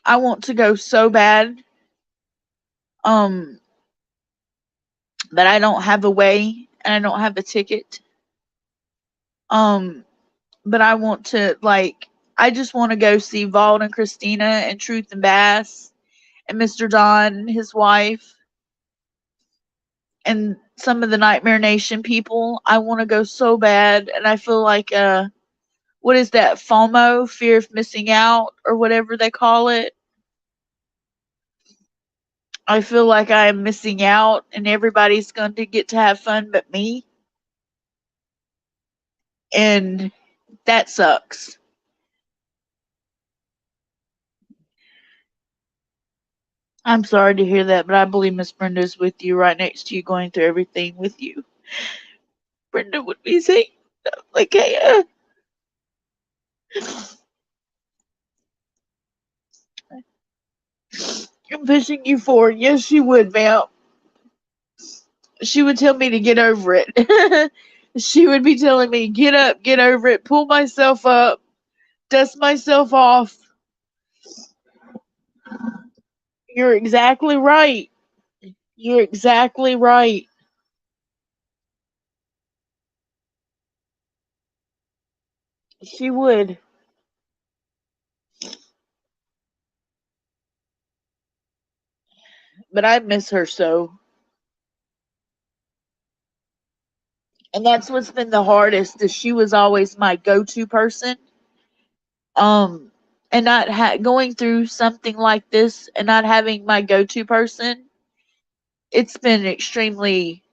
I want to go so bad. Um, but I don't have a way and I don't have a ticket. Um, but I want to I just want to go see Vaughn and Christina and Truth and Bass and Mr. Don and his wife and some of the Nightmare Nation people. I want to go so bad, and I feel like what is that, FOMO, fear of missing out, or whatever they call it. I feel like I am missing out and everybody's going to get to have fun but me. And that sucks. I'm sorry to hear that, but I believe Miss Brenda's with you, right next to you, going through everything with you. Brenda would be saying, Lakaya, I'm pushing you forward. Yes, she would, Vamp. She would tell me to get over it. She would be telling me, get up, get over it, pull myself up, dust myself off. You're exactly right. You're exactly right. She would. But I miss her so. And that's what's been the hardest is she was always my go-to person. Um, and not going through something like this and not having my go-to person, it's been extremely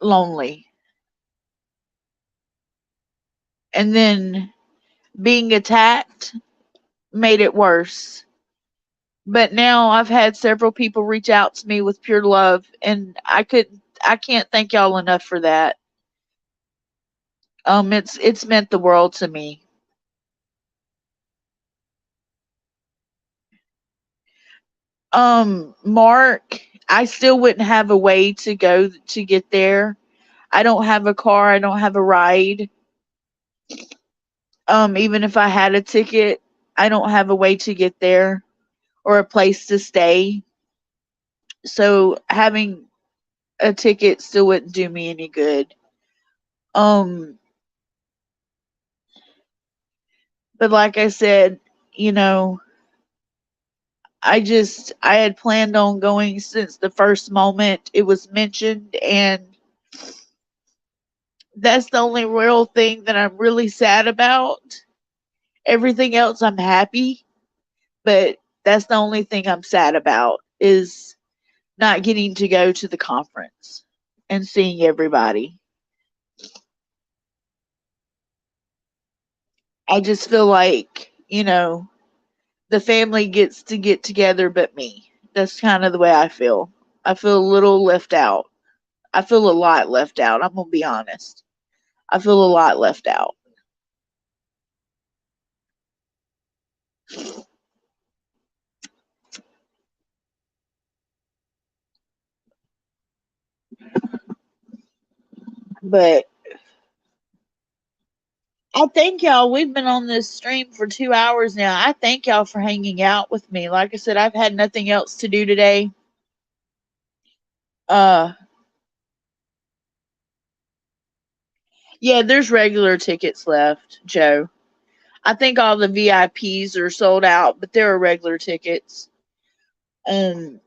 lonely. And then being attacked made it worse. But now I've had several people reach out to me with pure love, and I can't thank y'all enough for that. It's meant the world to me. Mark, I still wouldn't have a way to go to get there. I don't have a car, I don't have a ride. Even if I had a ticket, I don't have a way to get there or a place to stay. So having a ticket still wouldn't do me any good. Um, but like I said, you know, I had planned on going since the first moment it was mentioned, and that's the only real thing that I'm really sad about. Everything else I'm happy, but that's the only thing I'm sad about is not getting to go to the conference and seeing everybody. I just feel like, the family gets to get together but me. That's kind of the way I feel. I feel a little left out. I feel a lot left out. I'm going to be honest. I feel a lot left out. But I thank y'all. We've been on this stream for 2 hours now. I thank y'all for hanging out with me. Like I said, I've had nothing else to do today. Uh, yeah, there's regular tickets left, Joe. I think all the VIPs are sold out, but there are regular tickets. Um,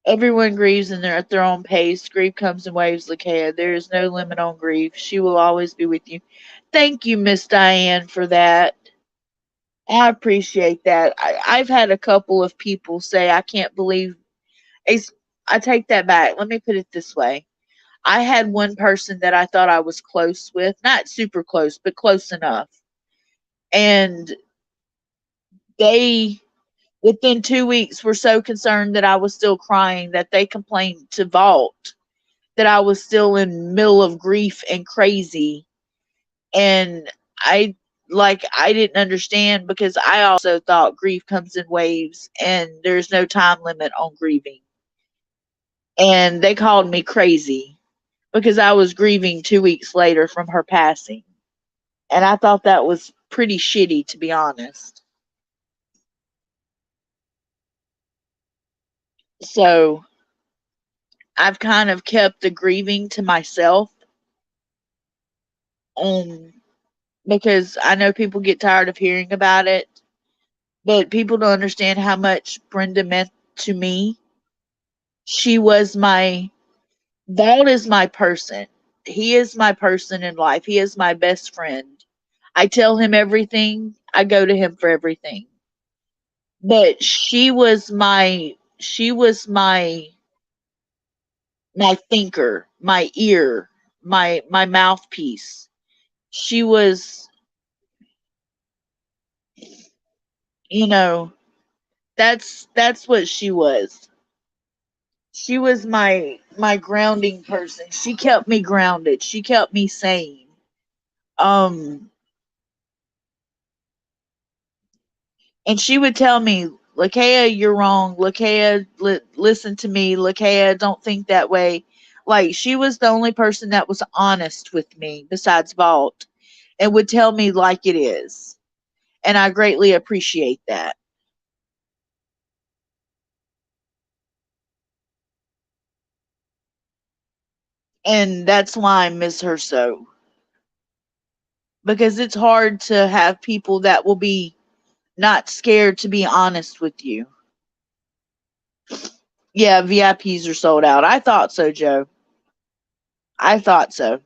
Everyone grieves and they're at their own pace. Grief comes in waves, Lakaya. There is no limit on grief. She will always be with you. Thank you, Miss Diane, for that. I appreciate that. I've had a couple of people say, I can't believe it's, I take that back. Let me put it this way. I had one person that I thought I was close with, not super close, but close enough. And they, within 2 weeks, were so concerned that I was still crying that they complained to Vault that I was still in middle of grief and crazy. And I didn't understand because I also thought grief comes in waves and there's no time limit on grieving. And they called me crazy because I was grieving 2 weeks later from her passing. And I thought that was pretty shitty, to be honest. So I've kind of kept the grieving to myself. Um, because I know people get tired of hearing about it, but people don't understand how much Brenda meant to me. She was my, Vaughn is my person. He is my person in life. He is my best friend. I tell him everything. I go to him for everything. But she was my thinker, my ear, my mouthpiece. She was, you know, that's what she was. She was my grounding person. She kept me grounded. She kept me sane. Um and she would tell me, Lakaya, you're wrong. Lakaya, listen to me. Lakaya, don't think that way. Like, she was the only person that was honest with me besides Vault and would tell me like it is. And I greatly appreciate that. And that's why I miss her so. Because it's hard to have people that will be not scared to be honest with you. Yeah, VIPs are sold out. I thought so, Joe. I thought so.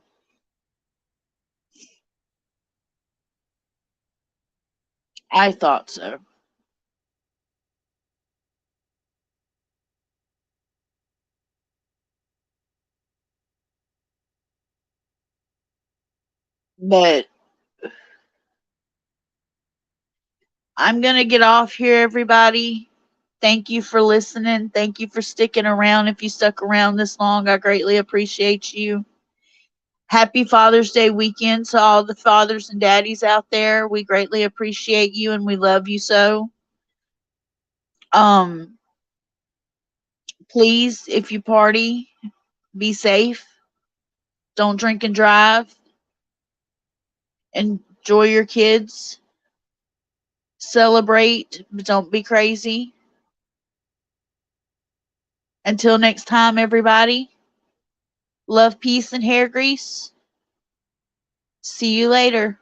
I thought so. But I'm going to get off here, everybody. Thank you for listening. Thank you for sticking around. If you stuck around this long, I greatly appreciate you. Happy Father's Day weekend to all the fathers and daddies out there. We greatly appreciate you and we love you so. Um, please, if you party, be safe. Don't drink and drive. Enjoy your kids. Celebrate, but don't be crazy. Until next time, everybody. Love, peace, and hair grease. See you later.